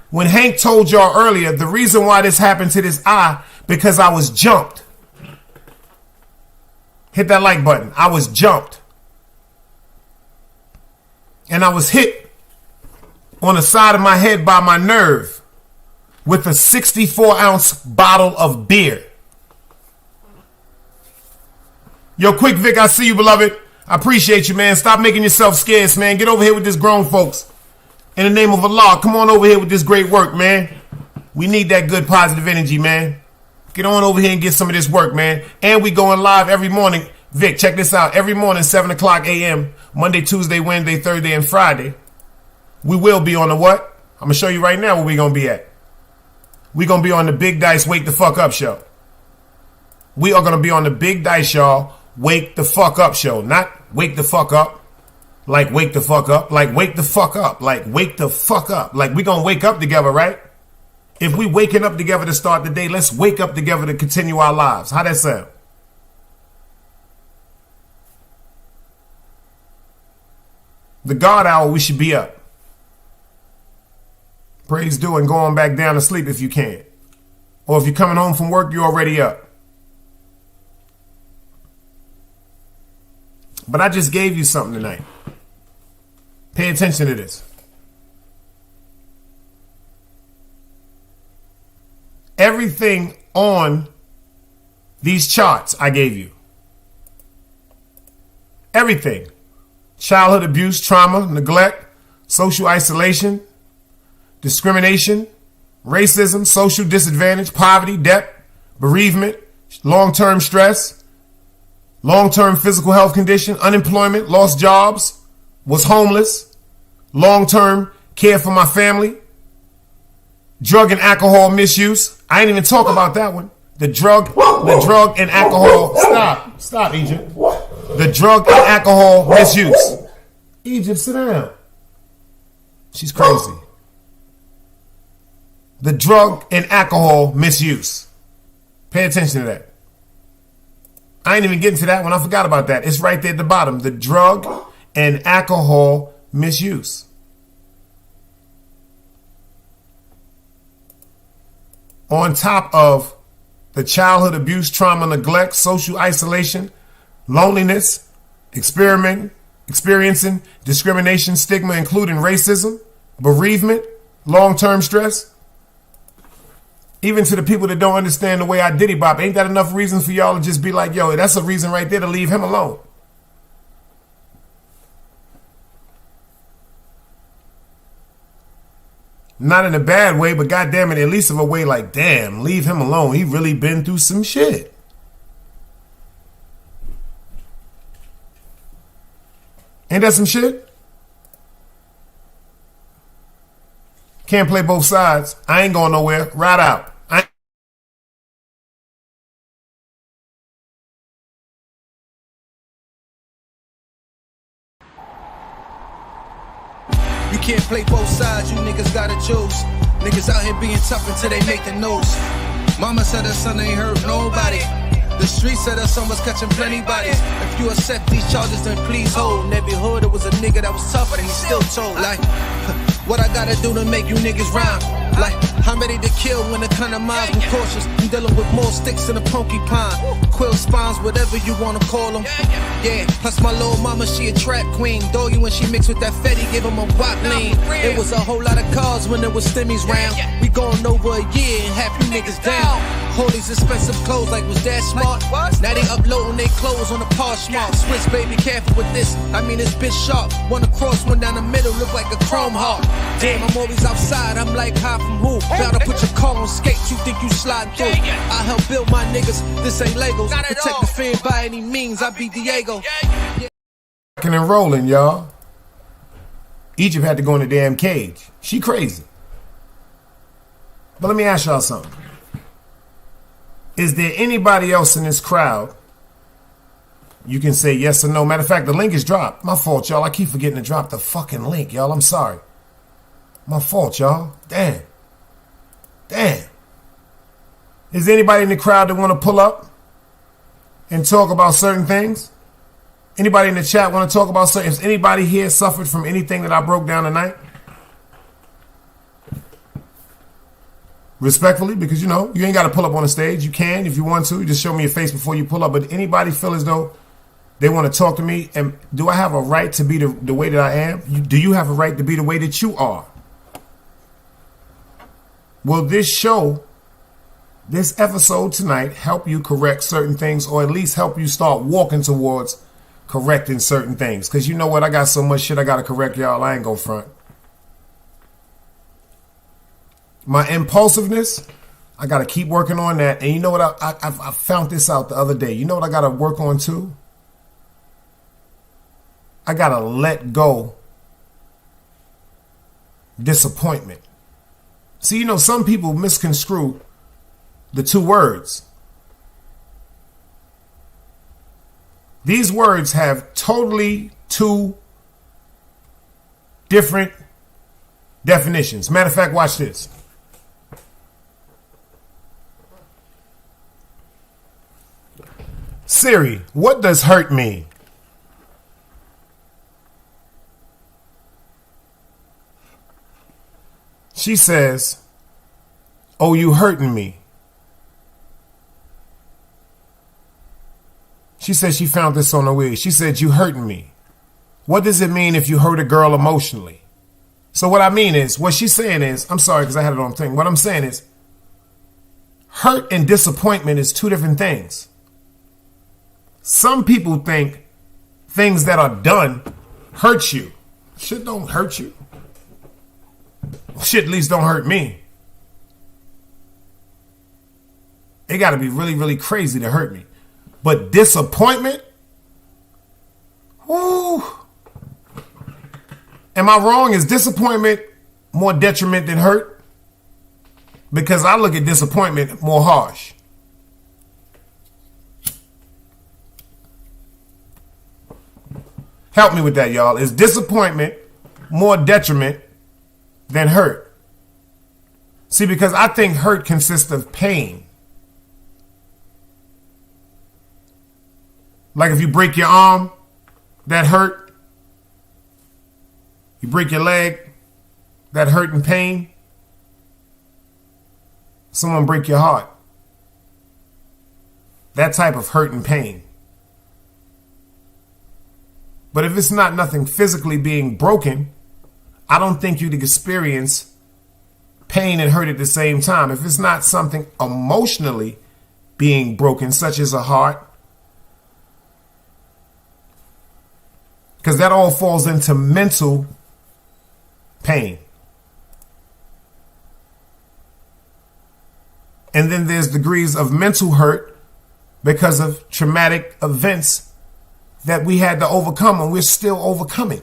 [SPEAKER 2] When Hank told y'all earlier, the reason why this happened to this eye, because I was jumped. Hit that like button. I was jumped. And I was hit on the side of my head by my nerve with a 64-ounce bottle of beer. Yo, Quick Vic, I see you, beloved. I appreciate you, man. Stop making yourself scarce, man. Get over here with this grown folks. In the name of Allah, come on over here with this great work, man. We need that good positive energy, man. Get on over here and get some of this work, man. And we going live every morning. Vic, check this out. Every morning, 7 o'clock a.m., Monday, Tuesday, Wednesday, Thursday, and Friday. We will be on the what? I'm going to show you right now where we going to be at. We going to be on the Big Dice Wake the Fuck Up show. We are going to be on the Big Dice, y'all. Wake the fuck up show. Not wake the fuck up. Like wake the fuck up. Like wake the fuck up. Like wake the fuck up. Like we gonna wake up together, right? If we waking up together to start the day, let's wake up together to continue our lives. How that sound? The God hour, we should be up. Praise due and going back down to sleep if you can. Or if you're coming home from work, you're already up. But I just gave you something tonight. Pay attention to this. Everything on these charts I gave you. Everything. Childhood abuse, trauma, neglect, social isolation, discrimination, racism, social disadvantage, poverty, debt, bereavement, long-term stress, long-term physical health condition, unemployment, lost jobs, was homeless, long-term care for my family, drug and alcohol misuse. I ain't even talk about that one. The drug and alcohol. Stop, Egypt. The drug and alcohol misuse. Egypt, sit down. She's crazy. The drug and alcohol misuse. Pay attention to that. I ain't even getting to that one. I forgot about that. It's right there at the bottom. The drug and alcohol misuse. On top of the childhood abuse, trauma, neglect, social isolation, loneliness, experiencing discrimination, stigma, including racism, bereavement, long-term stress. Even to the people that don't understand the way I diddy bop, ain't that enough reason for y'all to just be like, yo, that's a reason right there to leave him alone? Not in a bad way, but goddamn it, at least of a way like, damn, leave him alone. He really been through some shit. Ain't that some shit? Can't play both sides. I ain't going nowhere. Right out.
[SPEAKER 1] You can't play both sides, you niggas gotta choose. Niggas out here being tough until they make the news. Mama said her son ain't hurt nobody. The street said her son was catching plenty bodies. If you accept these charges, then please hold. In every hood, it was a nigga that was tougher than he still told. Like, what I gotta do to make you niggas rhyme? Like, I'm ready to kill when the kind of minds I'm cautious. I'm dealing with more sticks than a porcupine. Quill spines, whatever you wanna call them. Yeah, plus my little mama, she a trap queen. Doggy, when she mixed with that Fetty, give him a wop lean. It was a whole lot of cars when there was stimmies round. We going over a year and half you niggas down. All these expensive clothes, like was that smart? Now they uploading their clothes on the Poshmark. Swiss baby, careful with this. I mean, this bitch sharp. One across, one down the middle, look like a chrome heart. Damn, I'm always outside. I'm like, hi from who? Bound to put your car on skates. You think you slide through? I help build my niggas. This ain't Legos. Protect the fan by any means. I be Diego.
[SPEAKER 2] Rocking and rolling, y'all. Egypt had to go in a damn cage. She crazy. But let me ask y'all something. Is there anybody else in this crowd? You can say yes or no. Matter of fact, the link is dropped. My fault, y'all. I keep forgetting to drop the fucking link, y'all. I'm sorry. My fault, y'all. Damn. Is there anybody in the crowd that want to pull up and talk about certain things? Anybody in the chat want to talk about certain? Has anybody here suffered from anything that I broke down tonight? Respectfully, because you know, you ain't got to pull up on the stage. You can if you want to. Just show me your face before you pull up. But anybody feel as though they want to talk to me? And do I have a right to be the way that I am? Do you have a right to be the way that you are? Will this show, this episode tonight, help you correct certain things, or at least help you start walking towards correcting certain things? Because you know what? I got so much shit I got to correct, y'all. I ain't gonna front. My impulsiveness, I got to keep working on that. And you know what? I found this out the other day. You know what I got to work on too? I got to let go disappointment. See, you know, some people misconstrue the two words. These words have totally two different definitions. Matter of fact, watch this. Siri, what does hurt mean? She says, oh, you hurting me. She said she found this on her way. She said, you hurting me. What does it mean if you hurt a girl emotionally? So what I mean is, what she's saying is, I'm sorry because I had it on thing. What I'm saying is, hurt and disappointment is two different things. Some people think things that are done hurt you. Shit don't hurt you. Shit at least don't hurt me. It got to be really, really crazy to hurt me. But disappointment? Whoo. Am I wrong? Is disappointment more detriment than hurt? Because I look at disappointment more harsh. Help me with that, y'all. Is disappointment more detriment than hurt? See, because I think hurt consists of pain. Like if you break your arm, that hurt. You break your leg, that hurt and pain. Someone break your heart. That type of hurt and pain. But if it's not nothing physically being broken, I don't think you'd experience pain and hurt at the same time. If it's not something emotionally being broken, such as a heart, because that all falls into mental pain. And then there's degrees of mental hurt because of traumatic events that we had to overcome and we're still overcoming.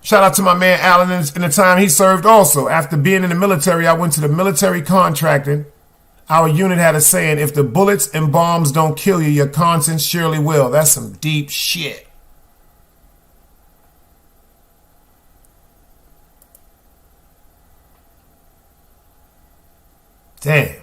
[SPEAKER 2] Shout out to my man Allen in the time he served also. After being in the military, I went to the military contracting. Our unit had a saying, if the bullets and bombs don't kill you, your conscience surely will. That's some deep shit. Damn,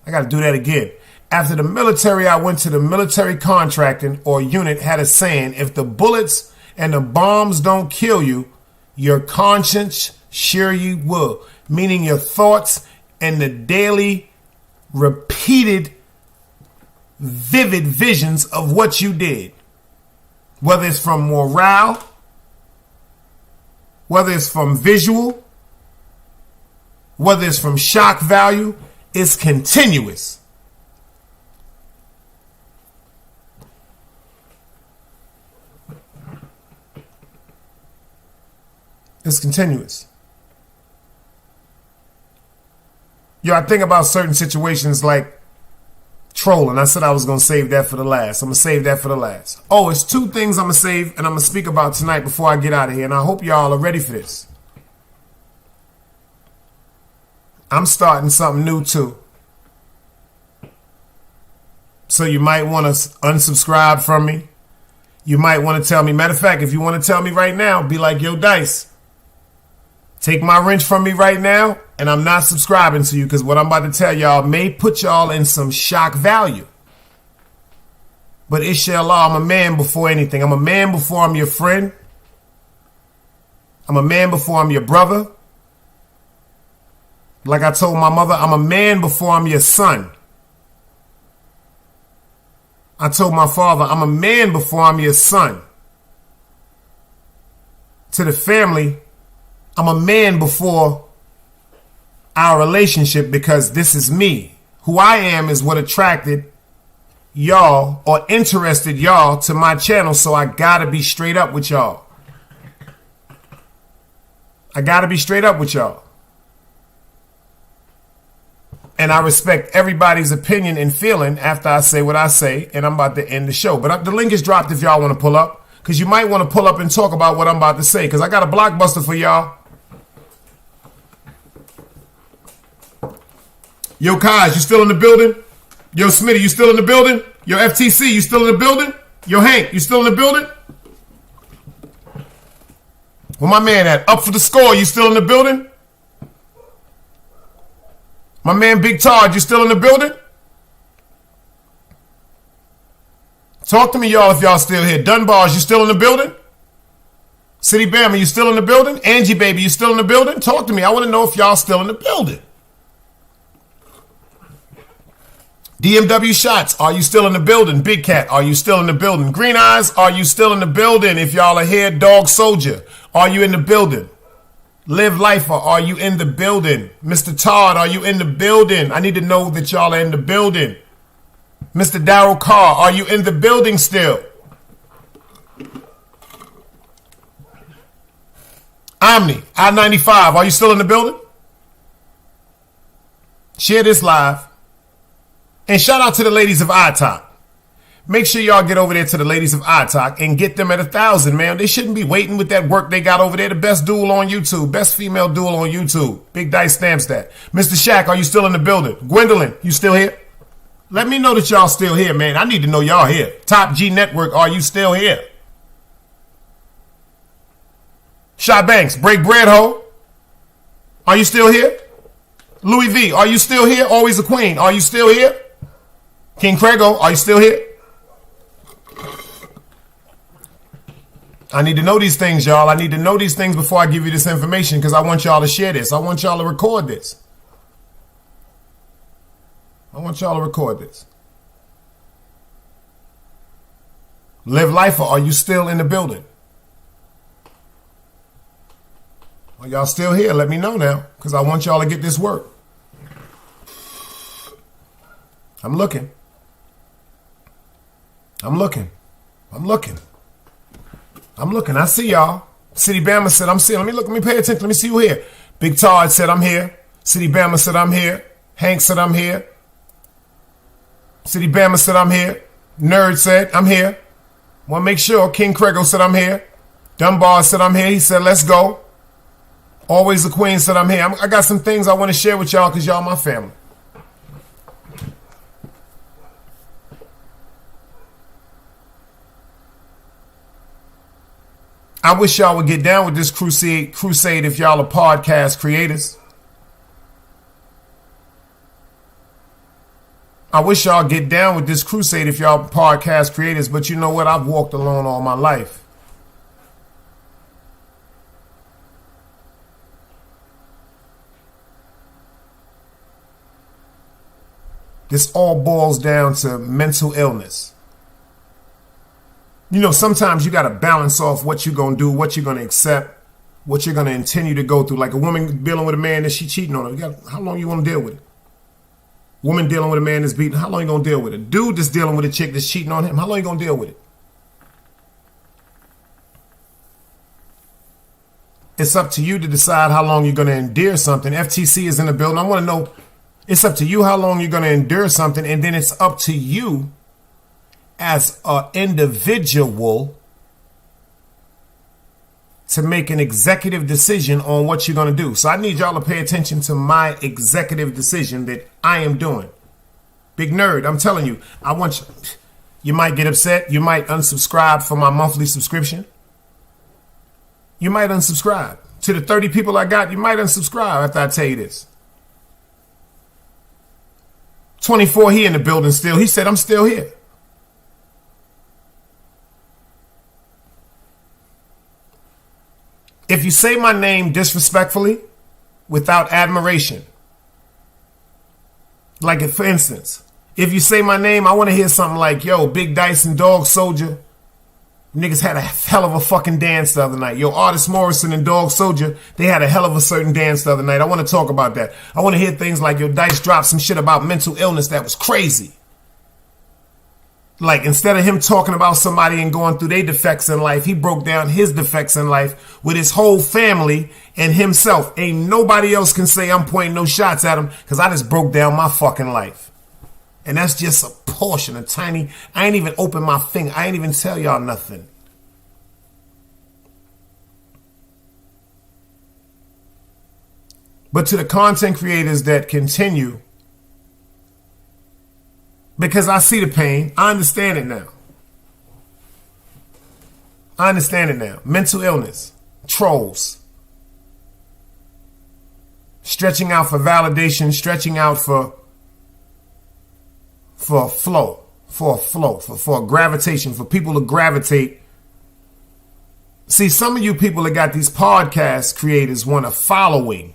[SPEAKER 2] I got to do that again. After the military, I went to the military contracting or unit had a saying, if the bullets and the bombs don't kill you, your conscience sure you will. Meaning your thoughts and the daily repeated vivid visions of what you did. Whether it's from morale, whether it's from visual, whether it's from shock value, it's continuous. It's continuous. Yo, I think about certain situations like trolling. I said I was going to save that for the last. I'm going to save that for the last. Oh, it's two things I'm going to save and I'm going to speak about tonight before I get out of here. And I hope y'all are ready for this. I'm starting something new too. So you might want to unsubscribe from me. You might want to tell me. Matter of fact, if you want to tell me right now, be like, yo, Dice, take my wrench from me right now, and I'm not subscribing to you because what I'm about to tell y'all may put y'all in some shock value. But inshallah, I'm a man before anything. I'm a man before I'm your friend. I'm a man before I'm your brother. Like I told my mother, I'm a man before I'm your son. I told my father, I'm a man before I'm your son. To the family, I'm a man before our relationship because this is me. Who I am is what attracted y'all or interested y'all to my channel, so I gotta be straight up with y'all. I gotta be straight up with y'all. And I respect everybody's opinion and feeling after I say what I say, and I'm about to end the show. But the link is dropped if y'all want to pull up, because you might want to pull up and talk about what I'm about to say, because I got a blockbuster for y'all. Yo, Kaj, you still in the building? Yo, Smitty, you still in the building? Yo, FTC, you still in the building? Yo, Hank, you still in the building? Where my man at? Up for the score, you still in the building? My man Big Todd, you still in the building? Talk to me, y'all, if y'all still here. Dunbars, you still in the building? City Bama, you still in the building? Angie Baby, you still in the building? Talk to me. I want to know if y'all still in the building. DMW Shots, are you still in the building? Big Cat, are you still in the building? Green Eyes, are you still in the building? If y'all are here, Dog Soldier, are you in the building? Live Lifer, are you in the building? Mr. Todd, are you in the building? I need to know that y'all are in the building. Mr. Darryl Carr, are you in the building still? Omni, I-95, are you still in the building? Share this live. And shout out to the ladies of iTalk. Make sure y'all get over there to the ladies of iTalk and get them at 1,000, man. They shouldn't be waiting with that work they got over there. The best duel on YouTube. Best female duel on YouTube. Big Dice stamps that. Mr. Shaq, are you still in the building? Gwendolyn, you still here? Let me know that y'all still here, man. I need to know y'all here. Top G Network, are you still here? Shy Banks, Break Bread Ho. Are you still here? Louis V, are you still here? Always a queen. Are you still here? King Craigo, are you still here? I need to know these things, y'all. I need to know these things before I give you this information because I want y'all to share this. I want y'all to record this. I want y'all to record this. Live life, or are you still in the building? Are y'all still here? Let me know now, because I want y'all to get this work. I'm looking. I'm looking. I'm looking. I'm looking. I see y'all. City Bama said I'm seeing. Let me look. Let me pay attention. Let me see who here. Big Todd said I'm here. City Bama said I'm here. Hank said I'm here. City Bama said I'm here. Nerd said I'm here. Want to make sure. King Crego said I'm here. Dunbar said I'm here. He said let's go. Always the Queen said I'm here. I got some things I want to share with y'all because y'all my family. I wish y'all would get down with this crusade if y'all are podcast creators. I wish y'all get down with this crusade if y'all are podcast creators, but you know what? I've walked alone all my life. This all boils down to mental illness. You know, sometimes you got to balance off what you're going to do, what you're going to accept, what you're going to continue to go through. Like a woman dealing with a man that she cheating on her. How long you want to deal with it? Woman dealing with a man that's beating. How long you going to deal with it? Dude that's dealing with a chick that's cheating on him. How long you going to deal with it? It's up to you to decide how long you're going to endure something. FTC is in the building. I want to know, it's up to you how long you're going to endure something. And then it's up to you as an individual to make an executive decision on what you're going to do. So I need y'all to pay attention to my executive decision that I am doing. Big Nerd, I'm telling you, I want you might get upset. You might unsubscribe for my monthly subscription. You might unsubscribe. To the 30 people I got, you might unsubscribe after I tell you this. 24, he in the building still. He said, I'm still here. If you say my name disrespectfully, without admiration, like for instance, if you say my name, I want to hear something like, yo, Big Dice and Dog Soldier, niggas had a hell of a fucking dance the other night. Yo, Artist Morrison and Dog Soldier, they had a hell of a certain dance the other night. I want to talk about that. I want to hear things like, yo, Dice dropped some shit about mental illness that was crazy. Like, instead of him talking about somebody and going through their defects in life, he broke down his defects in life with his whole family and himself. Ain't nobody else can say I'm pointing no shots at him because I just broke down my fucking life. And that's just a portion, a tiny, I ain't even open my finger. I ain't even tell y'all nothing. But to the content creators that continue, because I see the pain. I understand it now. I understand it now. Mental illness. Trolls. Stretching out for validation. Stretching out for flow. For gravitation. For people to gravitate. See, some of you people that got these podcast creators want a following.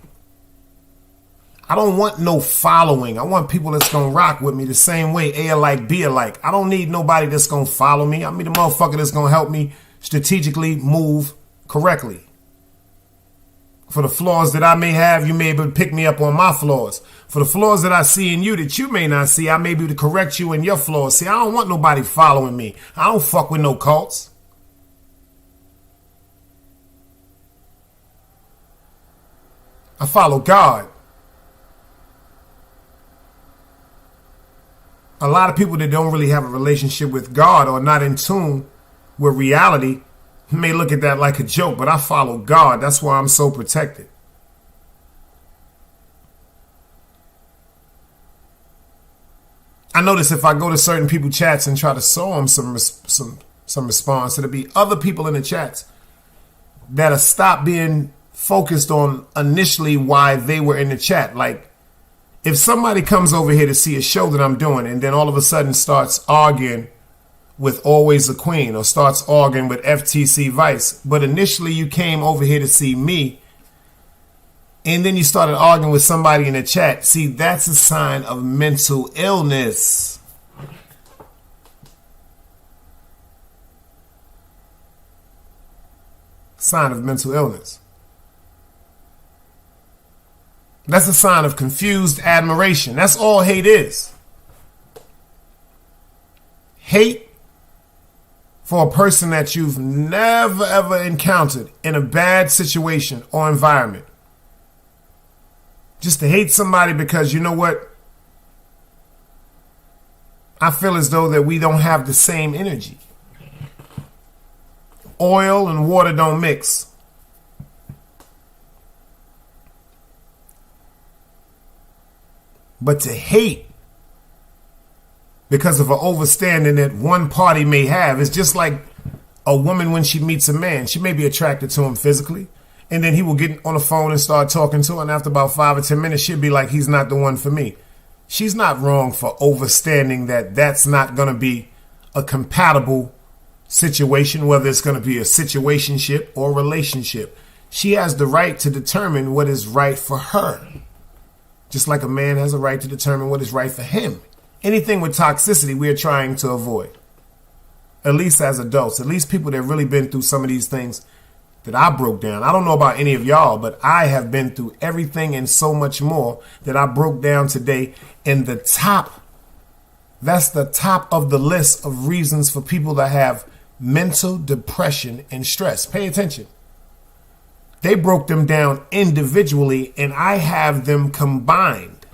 [SPEAKER 2] I don't want no following. I want people that's going to rock with me the same way, A alike, B alike. I don't need nobody that's going to follow me. I mean, the motherfucker that's going to help me strategically move correctly. For the flaws that I may have, you may be able to pick me up on my flaws. For the flaws that I see in you that you may not see, I may be able to correct you in your flaws. See, I don't want nobody following me. I don't fuck with no cults. I follow God. A lot of people that don't really have a relationship with God or not in tune with reality may look at that like a joke, but I follow God. That's why I'm so protected. I notice if I go to certain people's chats and try to show them some response, it'll be other people in the chats that'll stop being focused on initially why they were in the chat. Like, if somebody comes over here to see a show that I'm doing and then all of a sudden starts arguing with Always the Queen or starts arguing with FTC Vice, but initially you came over here to see me and then you started arguing with somebody in the chat, see, that's a sign of mental illness. Sign of mental illness. That's a sign of confused admiration. That's all hate is. Hate for a person that you've never ever encountered in a bad situation or environment. Just to hate somebody because, you know what? I feel as though that we don't have the same energy. Oil and water don't mix. But to hate because of an overstanding that one party may have is just like a woman when she meets a man. She may be attracted to him physically, and then he will get on the phone and start talking to her, and after about 5 or 10 minutes, she'll be like, he's not the one for me. She's not wrong for overstanding that that's not going to be a compatible situation, whether it's going to be a situationship or relationship. She has the right to determine what is right for her. Just like a man has a right to determine what is right for him. Anything with toxicity, we're trying to avoid. At least as adults, at least people that really been through some of these things that I broke down. I don't know about any of y'all, but I have been through everything and so much more that I broke down today. In the top, that's the top of the list of reasons for people to have mental depression and stress. Pay attention. They broke them down individually, and I have them combined.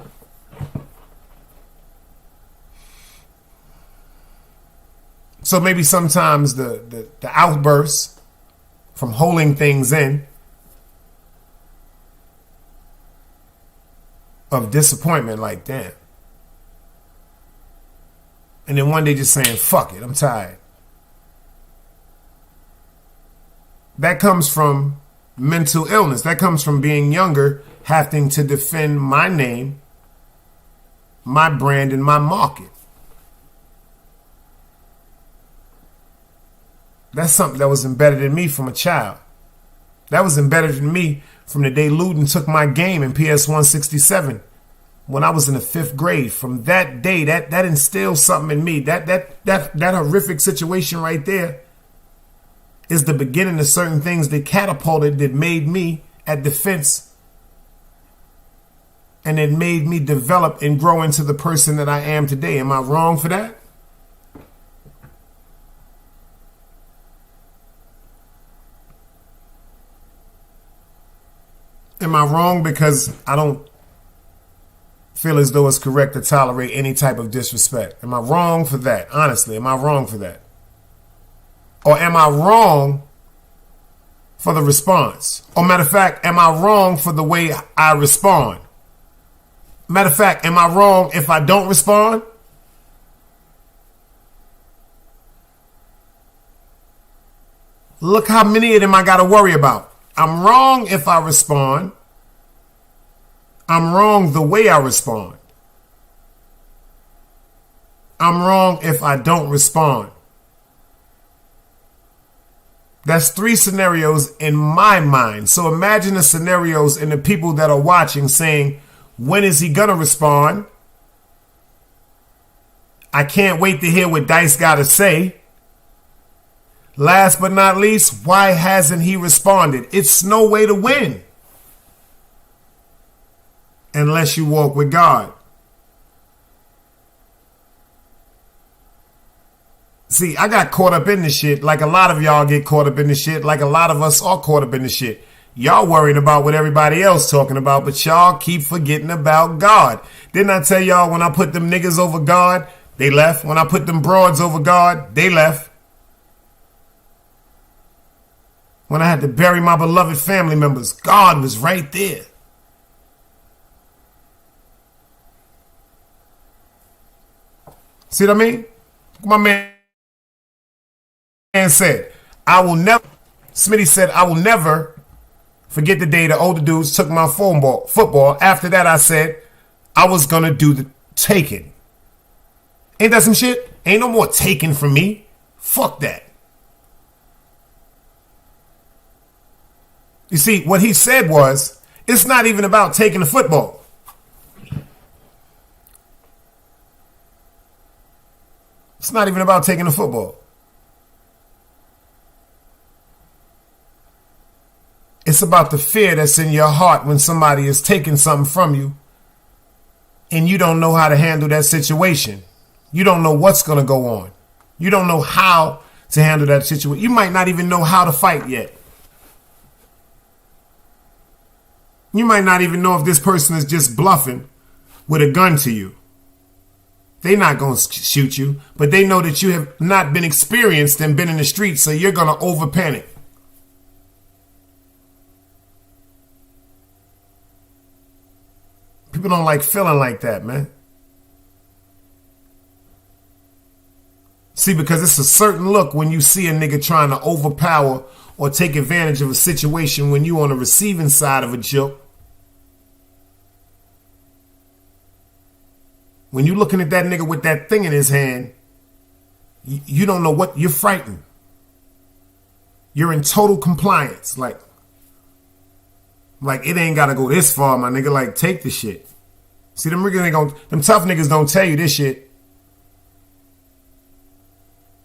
[SPEAKER 2] So maybe sometimes the outbursts from holding things in of disappointment, like, damn. And then one day just saying, fuck it, I'm tired. That comes from mental illness. That comes from being younger, having to defend my name, my brand, and my market. That's something that was embedded in me from a child. That was embedded in me from the day Luden took my game in PS 167 when I was in the 5th grade. From that day, that instilled something in me. That horrific situation right there is the beginning of certain things that catapulted, that made me at defense, and it made me develop and grow into the person that I am today. Am I wrong for that? Am I wrong because I don't feel as though it's correct to tolerate any type of disrespect? Am I wrong for that? Honestly, am I wrong for that? Or am I wrong for the response? Or matter of fact, am I wrong for the way I respond? Matter of fact, am I wrong if I don't respond? Look how many of them I got to worry about. I'm wrong if I respond. I'm wrong the way I respond. I'm wrong if I don't respond. That's 3 scenarios in my mind. So imagine the scenarios in the people that are watching saying, when is he gonna respond? I can't wait to hear what Dice got to say. Last but not least, why hasn't he responded? It's no way to win unless you walk with God. See, I got caught up in this shit like a lot of y'all get caught up in this shit, like a lot of us are caught up in this shit. Y'all worried about what everybody else talking about, but y'all keep forgetting about God. Didn't I tell y'all when I put them niggas over God, they left? When I put them broads over God, they left. When I had to bury my beloved family members, God was right there. See what I mean? My man said, I will never, Smitty said, I will never forget the day the older dudes took my football. After that, I said, I was going to do the taking. Ain't that some shit? Ain't no more taking from me. Fuck that. You see, what he said was, it's not even about taking the football. It's not even about taking the football. It's about the fear that's in your heart when somebody is taking something from you and you don't know how to handle that situation. You don't know what's going to go on. You don't know how to handle that situation. You might not even know how to fight yet. You might not even know if this person is just bluffing with a gun to you. They're not going to shoot you, but they know that you have not been experienced and been in the streets, so you're going to over panic. People don't like feeling like that, man. See, because it's a certain look when you see a nigga trying to overpower or take advantage of a situation when you on the receiving side of a joke. When you looking at that nigga with that thing in his hand, you don't know what, you're frightened. You're in total compliance. Like it ain't got to go this far, my nigga. Like, take the shit. See, them tough niggas don't tell you this shit.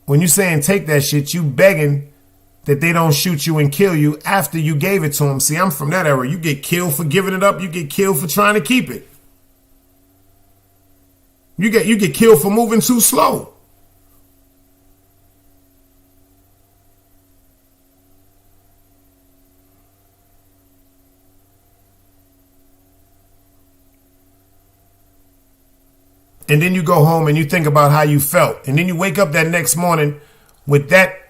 [SPEAKER 2] When you saying take that shit, you begging that they don't shoot you and kill you after you gave it to them. See, I'm from that era. You get killed for giving it up. You get killed for trying to keep it. You get killed for moving too slow. And then you go home and you think about how you felt. And then you wake up that next morning with that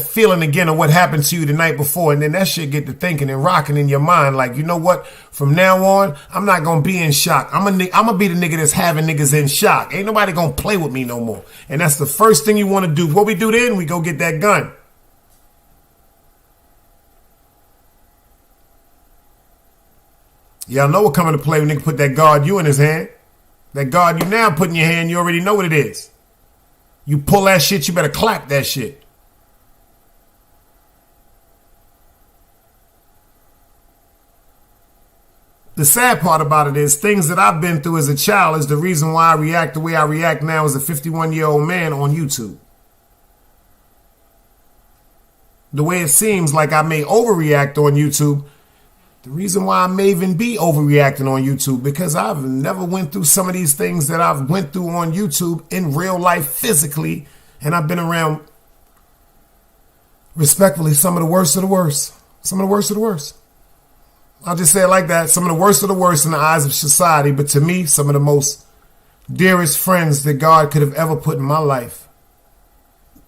[SPEAKER 2] feeling again of what happened to you the night before. And then that shit get to thinking and rocking in your mind. Like, you know what? From now on, I'm not going to be in shock. I'm going to be the nigga that's having niggas in shock. Ain't nobody going to play with me no more. And that's the first thing you want to do. What we do then, we go get that gun. Y'all know what coming to play when nigga put that guard you in his hand. That guard you now put in your hand, you already know what it is. You pull that shit, you better clap that shit. The sad part about it is things that I've been through as a child is the reason why I react the way I react now as a 51-year-old man on YouTube. The way it seems like I may overreact on YouTube, the reason why I may even be overreacting on YouTube, because I've never went through some of these things that I've went through on YouTube in real life physically, and I've been around, respectfully, some of the worst of the worst. Some of the worst of the worst. I'll just say it like that. Some of the worst of the worst in the eyes of society, but to me, some of the most dearest friends that God could have ever put in my life,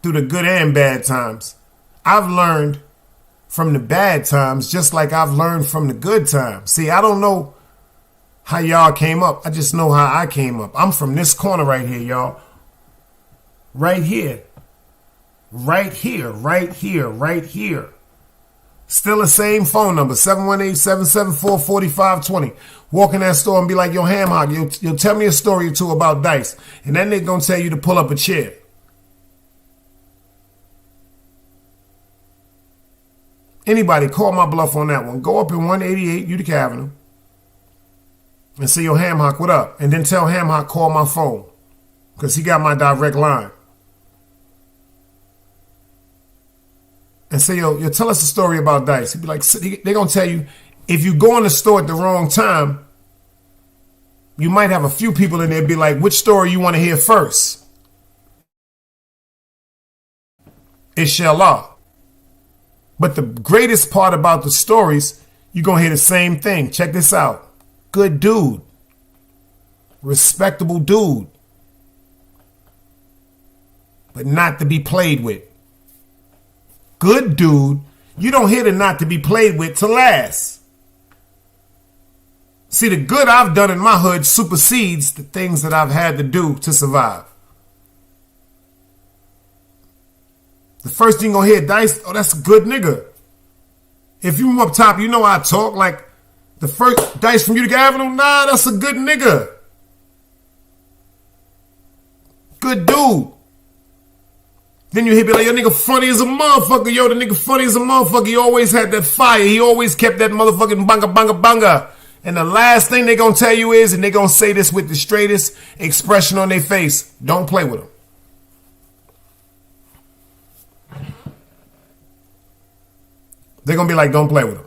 [SPEAKER 2] through the good and bad times. I've learned from the bad times just like I've learned from the good times. See, I don't know how y'all came up. I just know how I came up. I'm from this corner right here, y'all. Right here. Right here. Right here. Right here. Still the same phone number, 718-774-4520. Walk in that store and be like, yo, ham hock, you'll tell me a story or two about Dice. And then they're going to tell you to pull up a chair. Anybody, call my bluff on that one. Go up in 188 Utica Avenue and say, yo, ham hock, what up? And then tell ham hock, call my phone, because he got my direct line. And say, yo, tell us a story about Dice. He'd be like, they're going to tell you, if you go in the store at the wrong time, you might have a few people in there be like, which story you want to hear first? Inshallah. But the greatest part about the stories, you're going to hear the same thing. Check this out. Good dude. Respectable dude. But not to be played with. Good dude. You don't hear the not to be played with to last. See, the good I've done in my hood supersedes the things that I've had to do to survive. The first thing you're going to hear, Dice, oh, that's a good nigga. If you up top, you know I talk like the first Dice from Utica Avenue. Nah, that's a good nigga. Good dude. Then you hear be like, yo, nigga funny as a motherfucker. Yo, the nigga funny as a motherfucker. He always had that fire. He always kept that motherfucking banga, banga, banga. And the last thing they going to tell you is, and they going to say this with the straightest expression on their face, don't play with him. They're going to be like, don't play with him.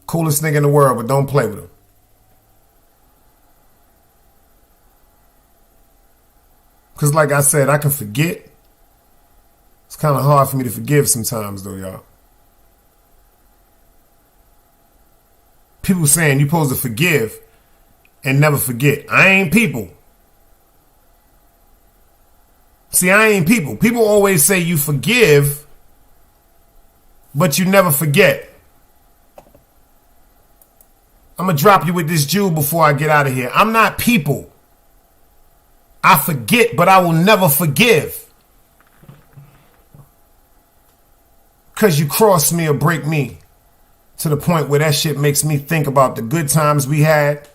[SPEAKER 2] Coolest nigga in the world, but don't play with him. Because like I said, I can forget. It's kind of hard for me to forgive sometimes, though, y'all. People saying you're supposed to forgive and never forget. I ain't people. See, I ain't people. People always say you forgive, but you never forget. I'm going to drop you with this jewel before I get out of here. I'm not people. I forget, but I will never forgive. Because you cross me or break me to the point where that shit makes me think about the good times we had.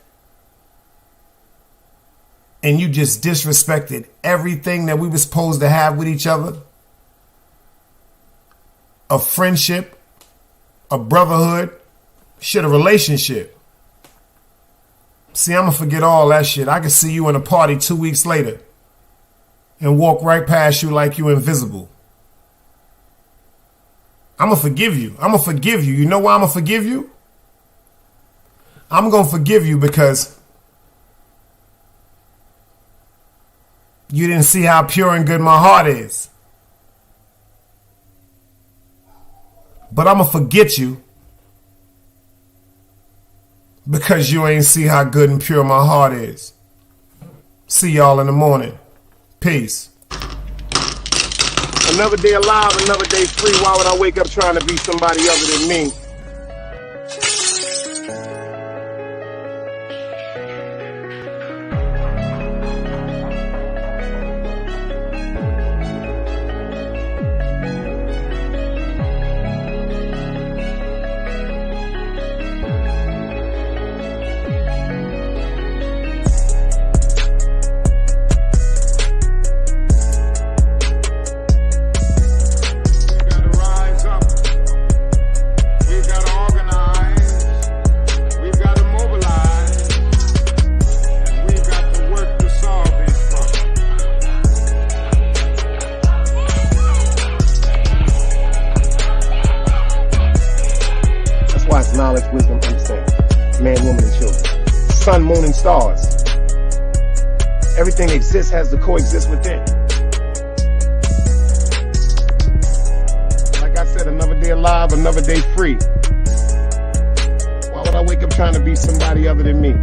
[SPEAKER 2] And you just disrespected everything that we were supposed to have with each other. A friendship, a brotherhood, shit, a relationship. See, I'm going to forget all that shit. I can see you in a party 2 weeks later and walk right past you like you invisible. I'm going to forgive you. I'm going to forgive you. You know why I'm going to forgive you? I'm going to forgive you because you didn't see how pure and good my heart is. But I'm going to forget you because you ain't see how good and pure my heart is. See y'all in the morning. Peace.
[SPEAKER 14] Another day alive, another day free. Why would I wake up trying to be somebody other than me? Knowledge, wisdom, understanding. Man, woman, and children. Sun, moon, and stars. Everything that exists has to coexist within. Like I said, another day alive, another day free. Why would I wake up trying to be somebody other than me?